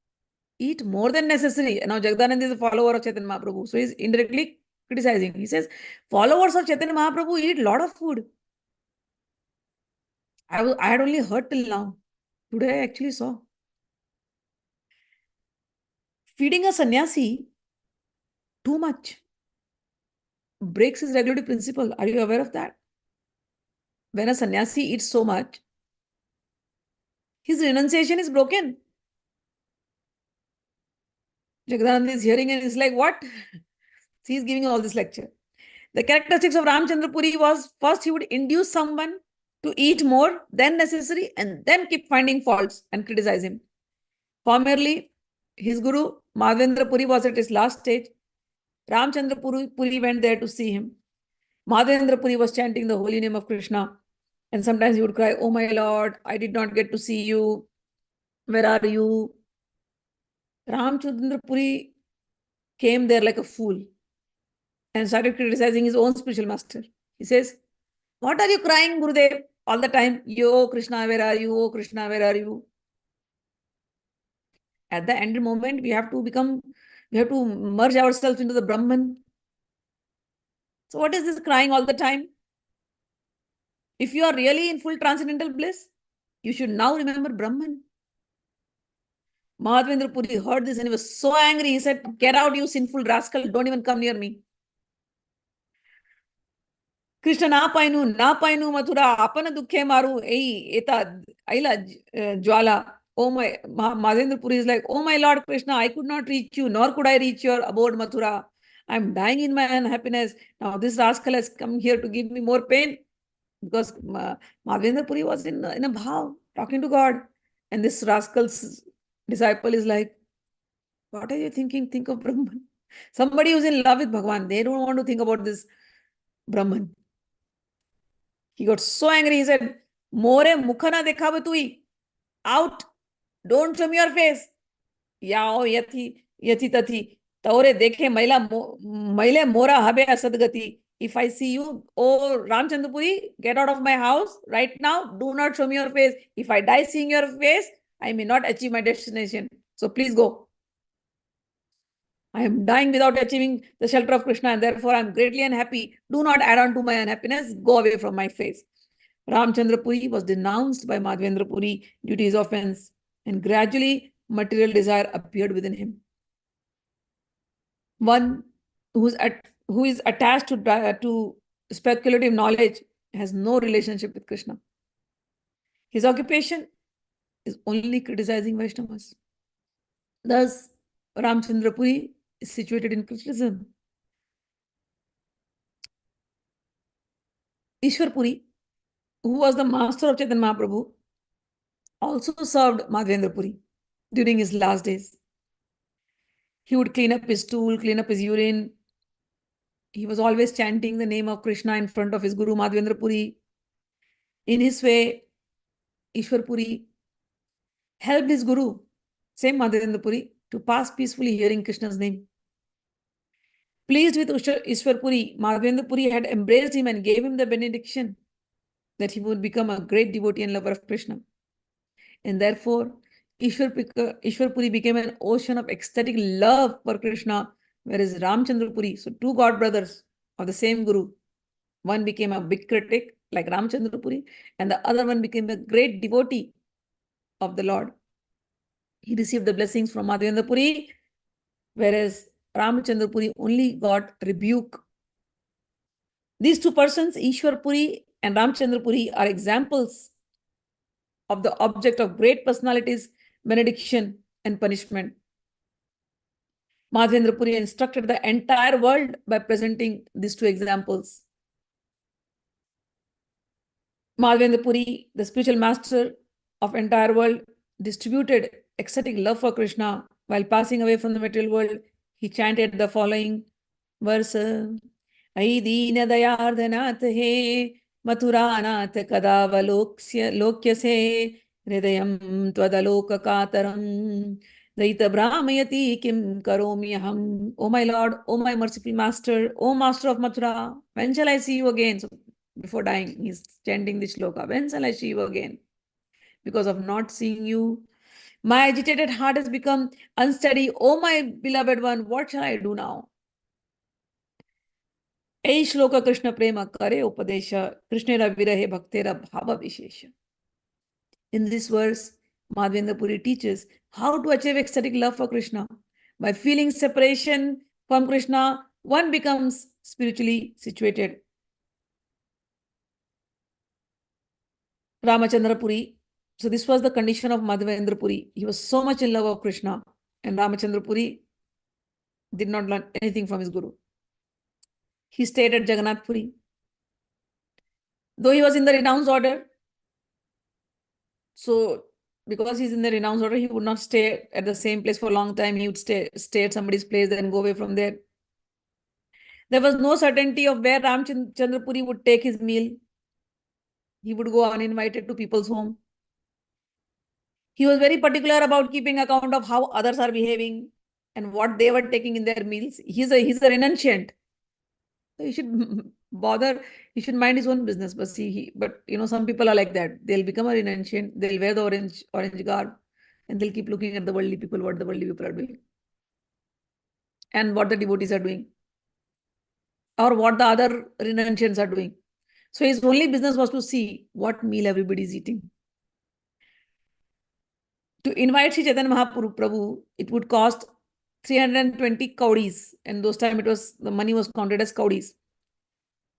eat more than necessary." And now Jagdanand is a follower of Chaitanya Mahaprabhu. So he's indirectly criticizing. He says, followers of Chaitanya Mahaprabhu eat a lot of food. I had only heard till now. Today I actually saw. Feeding a sannyasi too much breaks his regulative principle. Are you aware of that? When a sannyasi eats so much, his renunciation is broken. Jagdanand is hearing and is like, what? He's giving all this lecture. The characteristics of Ramachandra Puri was, first he would induce someone to eat more than necessary and then keep finding faults and criticize him. Formerly, his guru Madhvendra Puri was at his last stage. Ramachandra Puri went there to see him. Madhvendra Puri was chanting the holy name of Krishna. And sometimes he would cry, "Oh my Lord, I did not get to see you. Where are you?" Ramachandra Puri came there like a fool and started criticizing his own spiritual master. He says, "What are you crying, Gurudev, all the time? Oh Krishna, where are you? Oh Krishna, where are you?" At the end moment, we have to merge ourselves into the Brahman. So what is this crying all the time? If you are really in full transcendental bliss, you should now remember Brahman. Madhvendra Puri heard this and he was so angry. He said, "Get out, you sinful rascal. Don't even come near me." Krishna na painu mathura, apana dukhe maru, eta aila jwala. Oh my, Madhvendra Puri is like, "Oh my Lord Krishna, I could not reach you, nor could I reach your abode Mathura. I'm dying in my unhappiness. Now this rascal has come here to give me more pain." Because Madhvendra Puri was in a bhav, talking to God. And this rascal's disciple is like, "What are you thinking? Think of Brahman." Somebody who's in love with Bhagwan, they don't want to think about this Brahman. He got so angry. He said, "More mukhana dekhabe tui. Out. Don't show me your face. Yao yati tati. Taure dekhe maile mora habe asadgati. If I see you, oh Ramachandra Puri, get out of my house right now. Do not show me your face. If I die seeing your face, I may not achieve my destination. So please go. I am dying without achieving the shelter of Krishna, and therefore I am greatly unhappy. Do not add on to my unhappiness. Go away from my face." Ramachandra Puri was denounced by Madhvendra Puri due to his offense, and gradually material desire appeared within him. One who is attached to speculative knowledge has no relationship with Krishna. His occupation is only criticizing Vaishnavas. Thus, Ramachandra Puri is situated in Krishnaism. Ishwar Puri, who was the master of Chaitanya Mahaprabhu, also served Madhvendra Puri during his last days. He would clean up his stool, clean up his urine. He was always chanting the name of Krishna in front of his guru Madhvendra Puri. In his way, Ishwar Puri helped his guru, same Madhvendra Puri, to pass peacefully hearing Krishna's name. Pleased with Ishwar Puri, Madhvendra Puri had embraced him and gave him the benediction that he would become a great devotee and lover of Krishna. And therefore, Ishwar Puri became an ocean of ecstatic love for Krishna Whereas Ramachandra Puri, so two god brothers of the same guru, one became a big critic like Ramachandra Puri, and the other one became a great devotee of the Lord. He received the blessings from Madhvendra Puri, whereas Ramachandra Puri only got rebuke. These two persons, Ishwar Puri and Ramachandra Puri, are examples of the object of great personalities, benediction and punishment. Madhvendra Puri instructed the entire world by presenting these two examples. Madhvendra Puri, the spiritual master of entire world, distributed ecstatic love for Krishna while passing away from the material world. He chanted the following verse: Ai-dīna dayārdhanath he mathurānath kadāvaloksya lokyase hridayam tvadaloka-kātaram daita brahmayati kim karomyaham. O my Lord, O my merciful master, O master of Mathura, when shall I see you again? So before dying, he's chanting this shloka. When shall I see you again? Because of not seeing you, my agitated heart has become unsteady. O my beloved one, what shall I do now? Ei shloka Krishna prema kare upadesha Krishnera virahe bhaktera bhava vishesha. In this verse, Madhvendra Puri teaches how to achieve ecstatic love for Krishna. By feeling separation from Krishna, one becomes spiritually situated. Ramachandra Puri. So this was the condition of Madhvendra Puri. He was so much in love of Krishna, and Ramachandra Puri did not learn anything from his guru. He stayed at Jagannath Puri. Though he was in the renounced order, so because he's in the renounced order, he would not stay at the same place for a long time. He would stay at somebody's place, then go away from there. There was no certainty of where Ramachandra Puri would take his meal. He would go uninvited to people's home. He was very particular about keeping account of how others are behaving and what they were taking in their meals. He's a renunciant. So he should bother, he should mind his own business. But see, some people are like that. They'll become a renunciant, they'll wear the orange garb, and they'll keep looking at the worldly people, what the worldly people are doing. And what the devotees are doing. Or what the other renunciants are doing. So his only business was to see what meal everybody is eating. To invite Sri Chaitanya Mahaprabhu, it would cost 320 kaudis. And those time the money was counted as kaudis,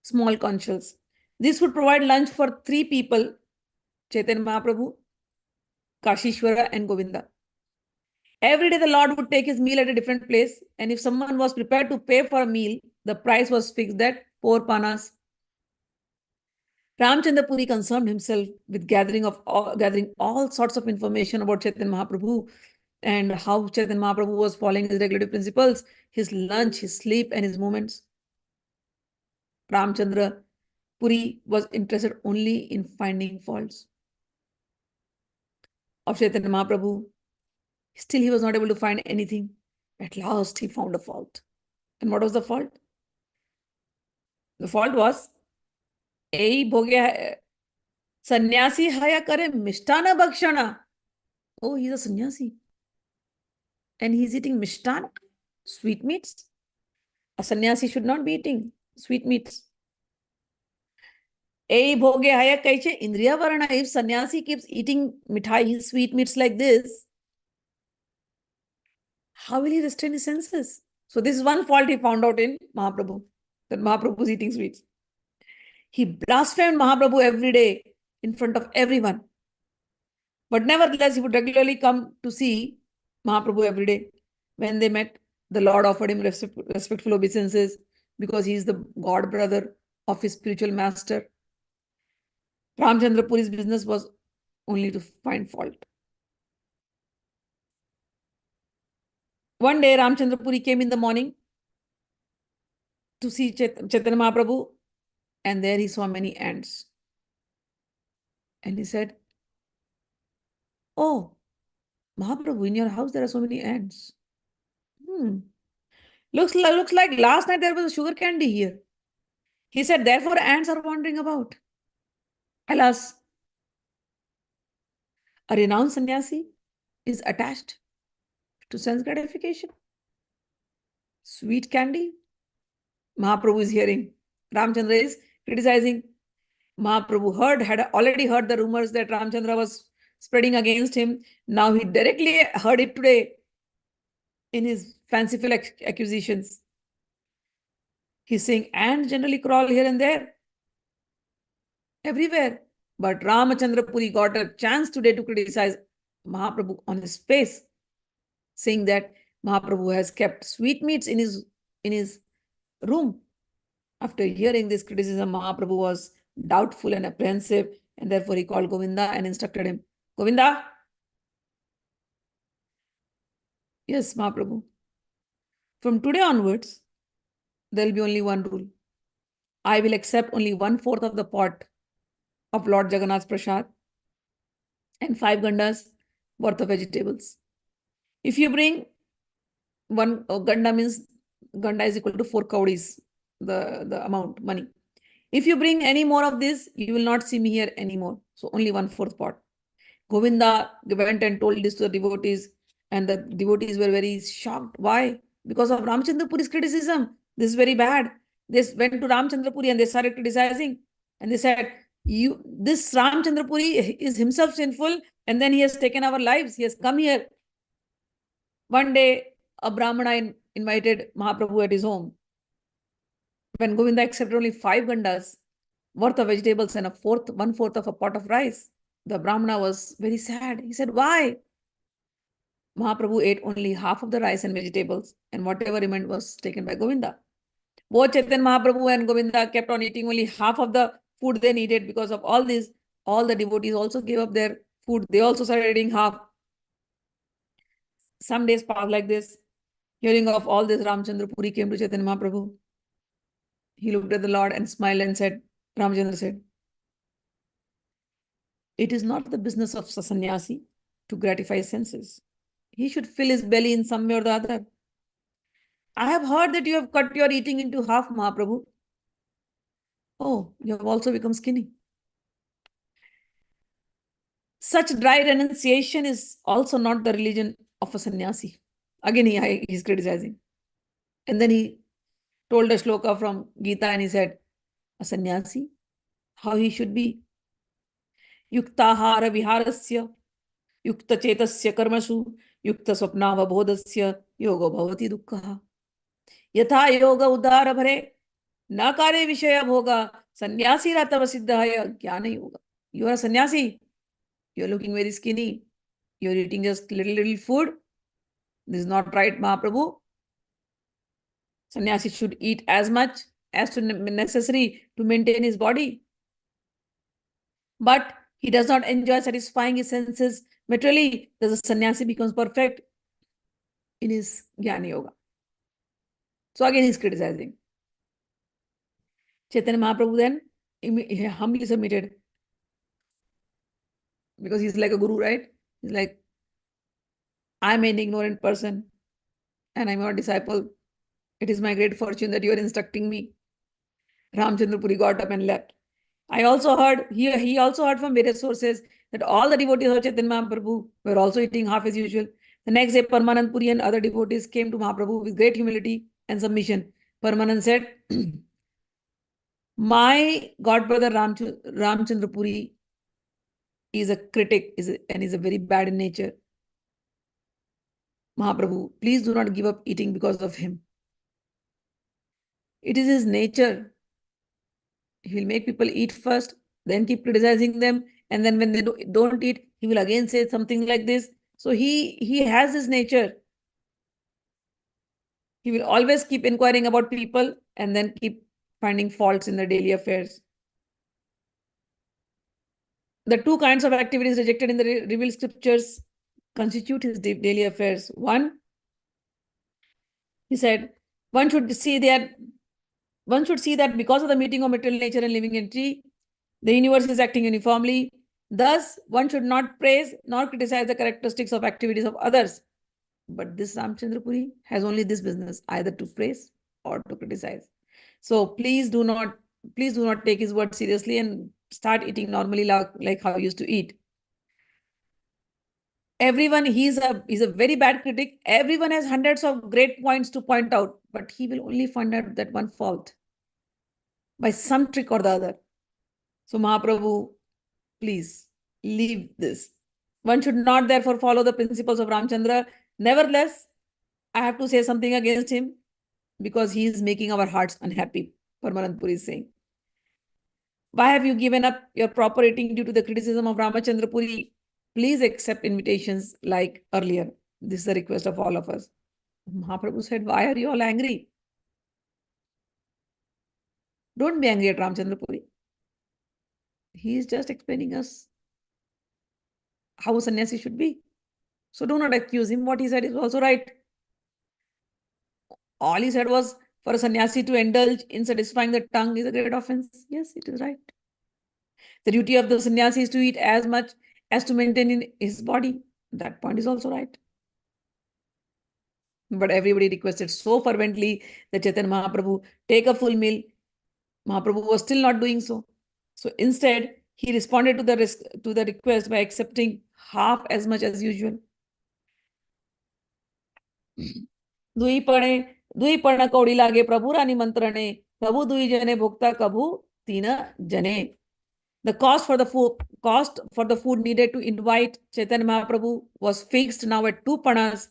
small conchals. This would provide lunch for 3 people, Chaitanya Mahaprabhu, Kashishwara and Govinda. Every day the Lord would take his meal at a different place, and if someone was prepared to pay for a meal, the price was fixed at 4 panas. Ramachandra Puri concerned himself with gathering all sorts of information about Chaitanya Mahaprabhu and how Chaitanya Mahaprabhu was following his regulative principles, his lunch, his sleep, and his movements. Ramachandra Puri was interested only in finding faults of Chaitanya Mahaprabhu. Still, he was not able to find anything. At last, he found a fault. And what was the fault? The fault was, Ei bhogya sannyasi haya kare mishtana bhakshana. Oh, he's a sannyasi. And he's eating mishtana, sweetmeats. A sannyasi should not be eating sweetmeats. Ei bhogya haya kaiche indriya varana. If sannyasi keeps eating mithai, sweetmeats like this, how will he restrain his senses? So this is one fault he found out in Mahaprabhu, that Mahaprabhu is eating sweets. He blasphemed Mahaprabhu every day in front of everyone. But nevertheless, he would regularly come to see Mahaprabhu every day. When they met, the Lord offered him respectful obeisances because he is the god brother of his spiritual master. Ramachandra Puri's business was only to find fault. One day, Ramachandra Puri came in the morning to see Chaitanya Mahaprabhu, and there he saw many ants. And he said, "Oh, Mahaprabhu, in your house there are so many ants. Looks like last night there was a sugar candy here." He said, "Therefore ants are wandering about." Alas, a renounced sannyasi is attached to sense gratification. Sweet candy? Mahaprabhu is hearing. Ramchandra is criticizing. Mahaprabhu had already heard the rumors that Ramchandra was spreading against him. Now he directly heard it today in his fanciful accusations. He's saying, and generally crawl here and there, everywhere. But Ramachandra Puri got a chance today to criticize Mahaprabhu on his face, saying that Mahaprabhu has kept sweetmeats in his room. After hearing this criticism, Mahaprabhu was doubtful and apprehensive, and therefore he called Govinda and instructed him, Govinda? Yes, Mahaprabhu. From today onwards, there will be only one rule. I will accept only 1/4 of the pot of Lord Jagannath's prasad and 5 gandas worth of vegetables. If you bring one ganda, means ganda is equal to 4 kaudis, the amount, money. If you bring any more of this, you will not see me here anymore. So only 1/4 pot. Govinda went and told this to the devotees, and the devotees were very shocked. Why? Because of Ramachandra Puri's criticism. This is very bad. They went to Ramachandra Puri and they started criticizing. And they said, this Ramachandra Puri is himself sinful, and then he has taken our lives. He has come here. One day, a Brahmana invited Mahaprabhu at his home. When Govinda accepted only 5 gandas worth of vegetables and 1/4 of a pot of rice, the Brahmana was very sad. He said, why? Mahaprabhu ate only half of the rice and vegetables, and whatever remained was taken by Govinda. Both Chaitanya Mahaprabhu and Govinda kept on eating only half of the food they needed. Because of all this, all the devotees also gave up their food. They also started eating half. Some days passed like this. Hearing of all this, Ramachandra Puri came to Chaitanya Mahaprabhu. He looked at the Lord and smiled and said, Ramachandra said, it is not the business of a sannyasi to gratify his senses. He should fill his belly in some way or the other. I have heard that you have cut your eating into half, Mahaprabhu. Oh, you have also become skinny. Such dry renunciation is also not the religion of a sannyasi. Again, he is criticizing. And then he told a shloka from Gita and he said, a sannyasi, how he should be. Yuktahara viharasya, yukta chetasya karmasu, yukta swapnava bodhasya, yoga bhavati dukkha. Yatha yoga udara bhare, na kare vishaya bhoga, sannyasi ratava siddhaya, jnana yoga. You are a sannyasi. You are looking very skinny. You are eating just little food. This is not right, Mahaprabhu. Sannyasi should eat as much as necessary to maintain his body. But he does not enjoy satisfying his senses materially. The sannyasi becomes perfect in his jnana yoga. So again, he's criticizing. Chaitanya Mahaprabhu then he humbly submitted, because he's like a guru, right? He's like, I'm an ignorant person and I'm your disciple. It is my great fortune that you are instructing me. Ramachandra Puri got up and left. I also heard, he also heard from various sources that all the devotees of Chaitanya Mahaprabhu were also eating half as usual. The next day, Parmanand Puri and other devotees came to Mahaprabhu with great humility and submission. Parmanand said, my godbrother Ramachandra Puri is a critic and is a very bad in nature. Mahaprabhu, please do not give up eating because of him. It is his nature. He will make people eat first, then keep criticizing them. And then when they don't eat, he will again say something like this. So he has this nature. He will always keep inquiring about people and then keep finding faults in their daily affairs. The 2 kinds of activities rejected in the revealed scriptures constitute his daily affairs. One, he said, one should see that because of the meeting of material nature and living entity, the universe is acting uniformly. Thus, one should not praise nor criticize the characteristics of activities of others. But this Ramachandra Puri has only this business, either to praise or to criticize. So please do not take his word seriously and start eating normally like how you used to eat. Everyone, he's a very bad critic. Everyone has hundreds of great points to point out, but he will only find out that one fault by some trick or the other. So Mahaprabhu, please leave this. One should not therefore follow the principles of Ramchandra. Nevertheless, I have to say something against him because he is making our hearts unhappy. Parmanand Puri is saying, why have you given up your proper rating due to the criticism of Ramachandra Puri? Please accept invitations like earlier. This is a request of all of us. Mahaprabhu said, why are you all angry? Don't be angry at Ramachandra Puri. He is just explaining us how a sannyasi should be. So do not accuse him. What he said is also right. All he said was, for a sannyasi to indulge in satisfying the tongue is a great offense. Yes, it is right. The duty of the sannyasi is to eat as much as to maintain in his body. That point is also right. But everybody requested so fervently that Chaitanya Mahaprabhu take a full meal. Mahaprabhu was still not doing so. So instead, he responded to the request by accepting half as much as usual. दुई पण कौड़ी लागे प्रभु रानी मंत्रणे प्रभु दुई जने भोक्ता कभु तीन जने. The cost for the food needed to invite Chaitanya Mahaprabhu was fixed now at 2 panas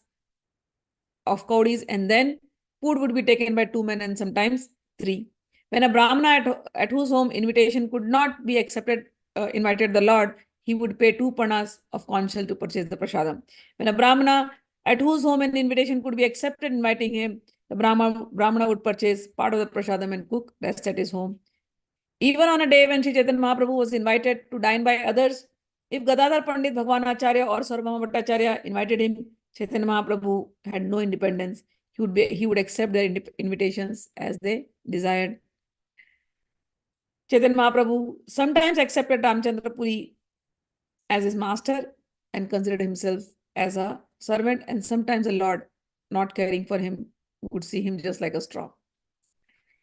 of kaudis, and then food would be taken by 2 men and sometimes 3. When a Brahmana at whose home invitation could not be accepted, invited the Lord, he would pay 2 panas of conch shell to purchase the prasadam. When a Brahmana at whose home an invitation could be accepted, inviting him, the Brahmana would purchase part of the prasadam and cook rest at his home. Even on a day when Sri Chaitanya Mahaprabhu was invited to dine by others, if Gadadhar Pandit Bhagwanacharya or Sarbhaum Bhattacharya invited him, Chaitanya Mahaprabhu had no independence. He would accept their invitations as they desired. Chaitanya Mahaprabhu sometimes accepted Ramachandra Puri as his master and considered himself as a servant, and sometimes a lord, not caring for him, would see him just like a straw.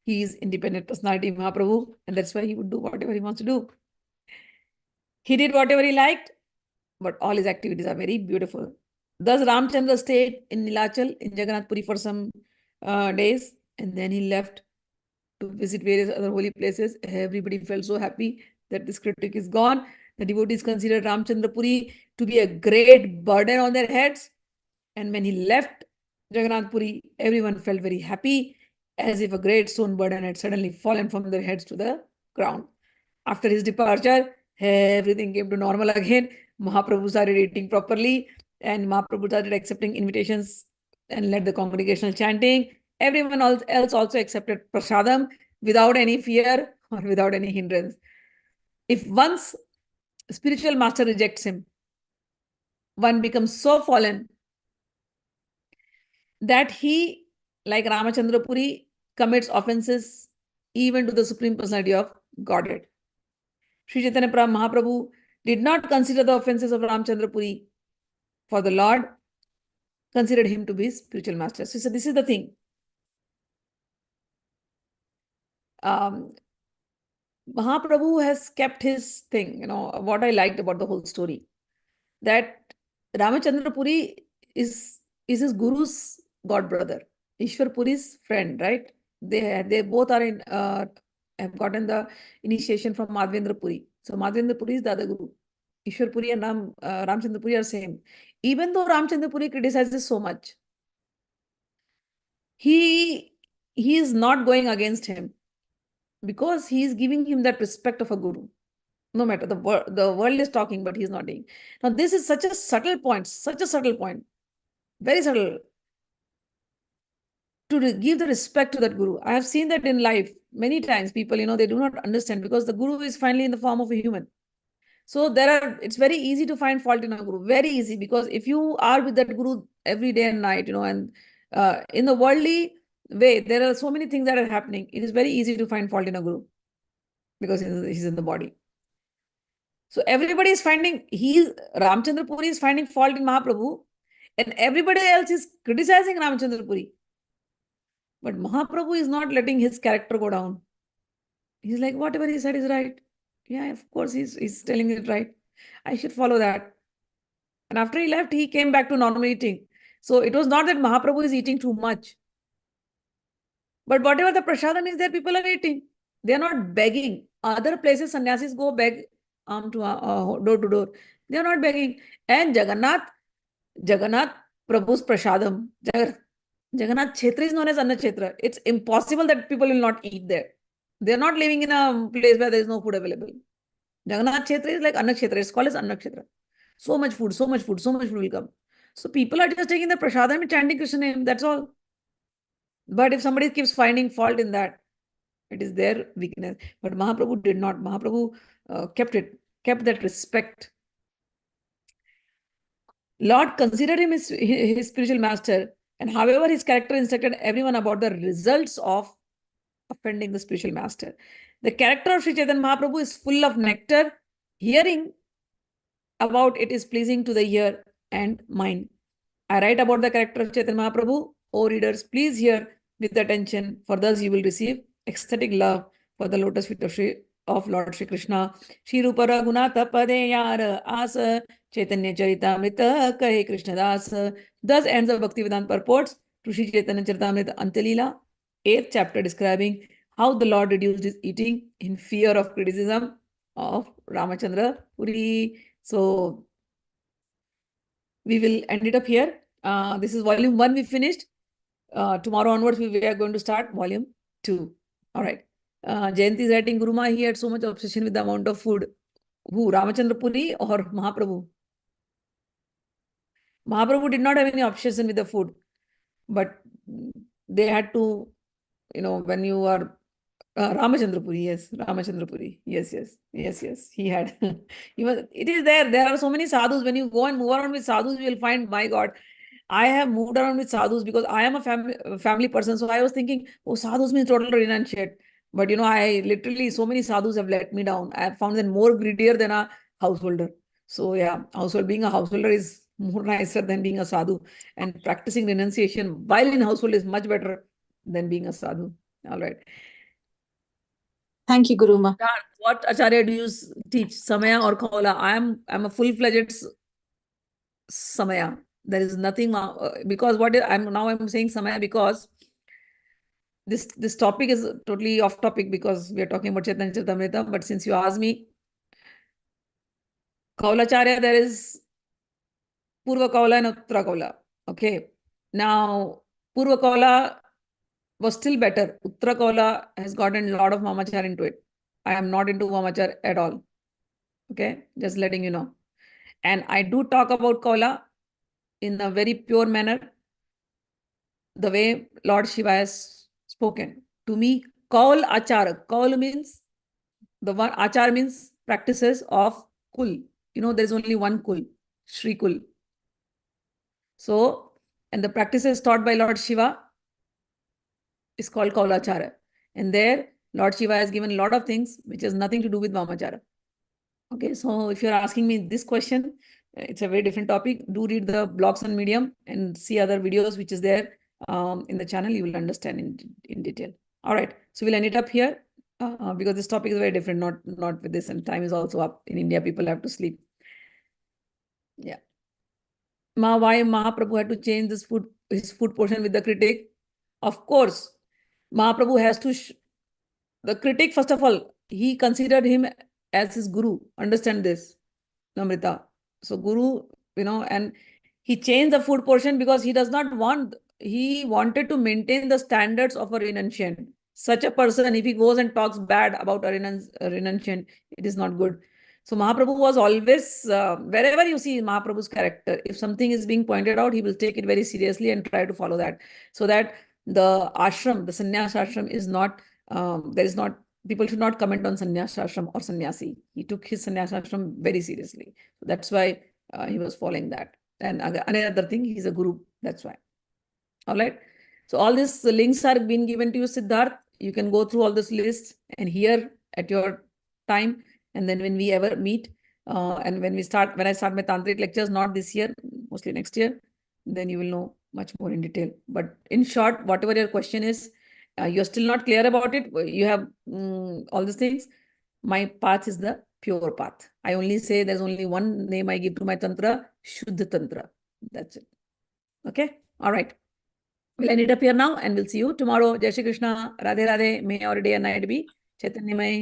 He is independent personality, Mahaprabhu, and that's why he would do whatever he wants to do. He did whatever he liked, but all his activities are very beautiful. Thus, Ramchandra stayed in Nilachal, in Jagannath Puri for some days, and then he left to visit various other holy places. Everybody felt so happy that this critic is gone. The devotees considered Ramachandra Puri to be a great burden on their heads. And when he left Jagannath Puri, everyone felt very happy, as if a great stone burden had suddenly fallen from their heads to the ground. After his departure, everything came to normal again. Mahaprabhu started eating properly, and Mahaprabhu started accepting invitations and led the congregational chanting. Everyone else also accepted prasadam without any fear or without any hindrance. If one's spiritual master rejects him, one becomes so fallen that he, like Ramachandra Puri, commits offenses even to the Supreme Personality of Godhead. Sri Chaitanya Mahaprabhu did not consider the offenses of Ramachandra Puri, for the Lord considered him to be his spiritual master. So this is the thing. Mahaprabhu has kept his thing, what I liked about the whole story, that Ramachandra Puri is his guru's god brother, Ishwar Puri's friend, right? They both are have gotten the initiation from Madhvendra Puri. So Madhvendra Puri is the other guru. Ishwar Puri and Ramachandra Puri are same. Even though Ramachandra Puri criticizes so much, he is not going against him, because he is giving him that respect of a guru. No matter the world is talking, but he's not doing. Now, this is such a subtle point, very subtle, to give the respect to that guru. I have seen that in life many times. People, they do not understand, because the guru is finally in the form of a human. So it's very easy to find fault in a guru, very easy, because if you are with that guru every day and night, and in the worldly way, there are so many things that are happening. It is very easy to find fault in a guru, because he's in the body. So everybody is Ramachandra Puri is finding fault in Mahaprabhu, and everybody else is criticizing Ramachandra Puri. But Mahaprabhu is not letting his character go down. He's like, whatever he said is right. Yeah, of course, he's telling it right. I should follow that. And after he left, he came back to normal eating. So it was not that Mahaprabhu is eating too much. But whatever the prasadam is there, people are eating. They are not begging. Other places, sannyasis go beg door to door. They are not begging. And Jagannath Prabhu's prasadam, Jagannath Kshetra is known as Anna Kshetra. It's impossible that people will not eat there. They are not living in a place where there is no food available. Jagannath Kshetra is like Anna Kshetra. It's called as Anna Kshetra. So much food, so much food, so much food will come. So people are just taking the prasadam and chanting Krishna name. That's all. But if somebody keeps finding fault in that, it is their weakness. But Mahaprabhu did not. Mahaprabhu kept that respect. Lord considered him his spiritual master, and however his character instructed everyone about the results of offending the spiritual master. The character of Sri Chaitanya Mahaprabhu is full of nectar. Hearing about it is pleasing to the ear and mind. I write about the character of Chaitanya Mahaprabhu. O readers, please hear with attention, for thus you will receive ecstatic love for the lotus feet of Lord Shri Krishna. Shri Rupa Raghunatha Padeyar Asa Chaitanya Charitamrita Kahe Krishnadas. Thus ends the Bhaktivedanta purports to Sri Chaitanya Charitamrita Antya-lila, 8th chapter, describing how the Lord reduced his eating in fear of criticism of Ramachandra Puri. So we will end it up here. This is volume 1 we finished. Tomorrow onwards, we are going to start volume 2. All right. Jayanti is writing, Guruma, he had so much obsession with the amount of food. Who, Ramachandra Puri or Mahaprabhu? Mahaprabhu did not have any obsession with the food. But they had to, when you are Ramachandra Puri, yes, Ramachandra Puri, yes, he had. It is there. There are so many sadhus. When you go and move around with sadhus, you will find, my God, I have moved around with sadhus because I am a family person. So I was thinking, oh, sadhus means total renunciate. But I literally, so many sadhus have let me down. I have found them more greedier than a householder. So yeah, being a householder is more nicer than being a sadhu. And practicing renunciation while in household is much better than being a sadhu. All right. Thank you, Guruma. What acharya do you teach, Samaya or Kaula? I'm a full-fledged Samaya. There is nothing because I'm saying Samaya because this topic is totally off topic because we are talking about Chaitanya Charitamrita. But since you asked me, Kaulacharya, there is Purva Kaula and Uttara Kaula. Okay. Now, Purva Kaula was still better. Uttara Kaula has gotten a lot of Mamachar into it. I am not into Mamachar at all. Okay. Just letting you know. And I do talk about Kaula in a very pure manner, the way Lord Shiva has spoken. To me, Kaul Achar. Kaul means, the one Achar means practices of Kul. There is only one Kul, Shri Kul. So, and the practices taught by Lord Shiva is called Kaulacharya. And there, Lord Shiva has given a lot of things which has nothing to do with Vamachara. Okay, so if you're asking me this question, it's a very different topic. Do read the blogs on Medium and see other videos which is there in the channel. You will understand in detail. All right, so we'll end it up here because this topic is very different, not with this, and time is also up. In India, people have to sleep. Yeah. Why Mahaprabhu had to change his food portion with the critic? Of course, Mahaprabhu has to, the critic, first of all, he considered him as his guru. Understand this, Namrita. So guru, and he changed the food portion because he wanted to maintain the standards of a renunciant. Such a person, if he goes and talks bad about a renunciant, it is not good. So Mahaprabhu was always, wherever you see Mahaprabhu's character, if something is being pointed out, he will take it very seriously and try to follow that. So that the ashram, the sannyas ashram is not, people should not comment on sannyas ashram or sannyasi. He took his sannyas ashram very seriously. So that's why he was following that. And another thing, he's a guru. That's why. All right. So all these links are being given to you, Siddharth. You can go through all this list and hear at your time. And then when we ever meet, and when I start my tantric lectures, not this year, mostly next year, then you will know much more in detail. But in short, whatever your question is, you're still not clear about it, you have all these things, my path is the pure path. I only say there's only one name I give to my Tantra, Shuddha Tantra. That's it. Okay? All right. We'll end it up here now and we'll see you tomorrow. Jai Shri Krishna. Radhe Radhe. May our day and night be Chaitanya May.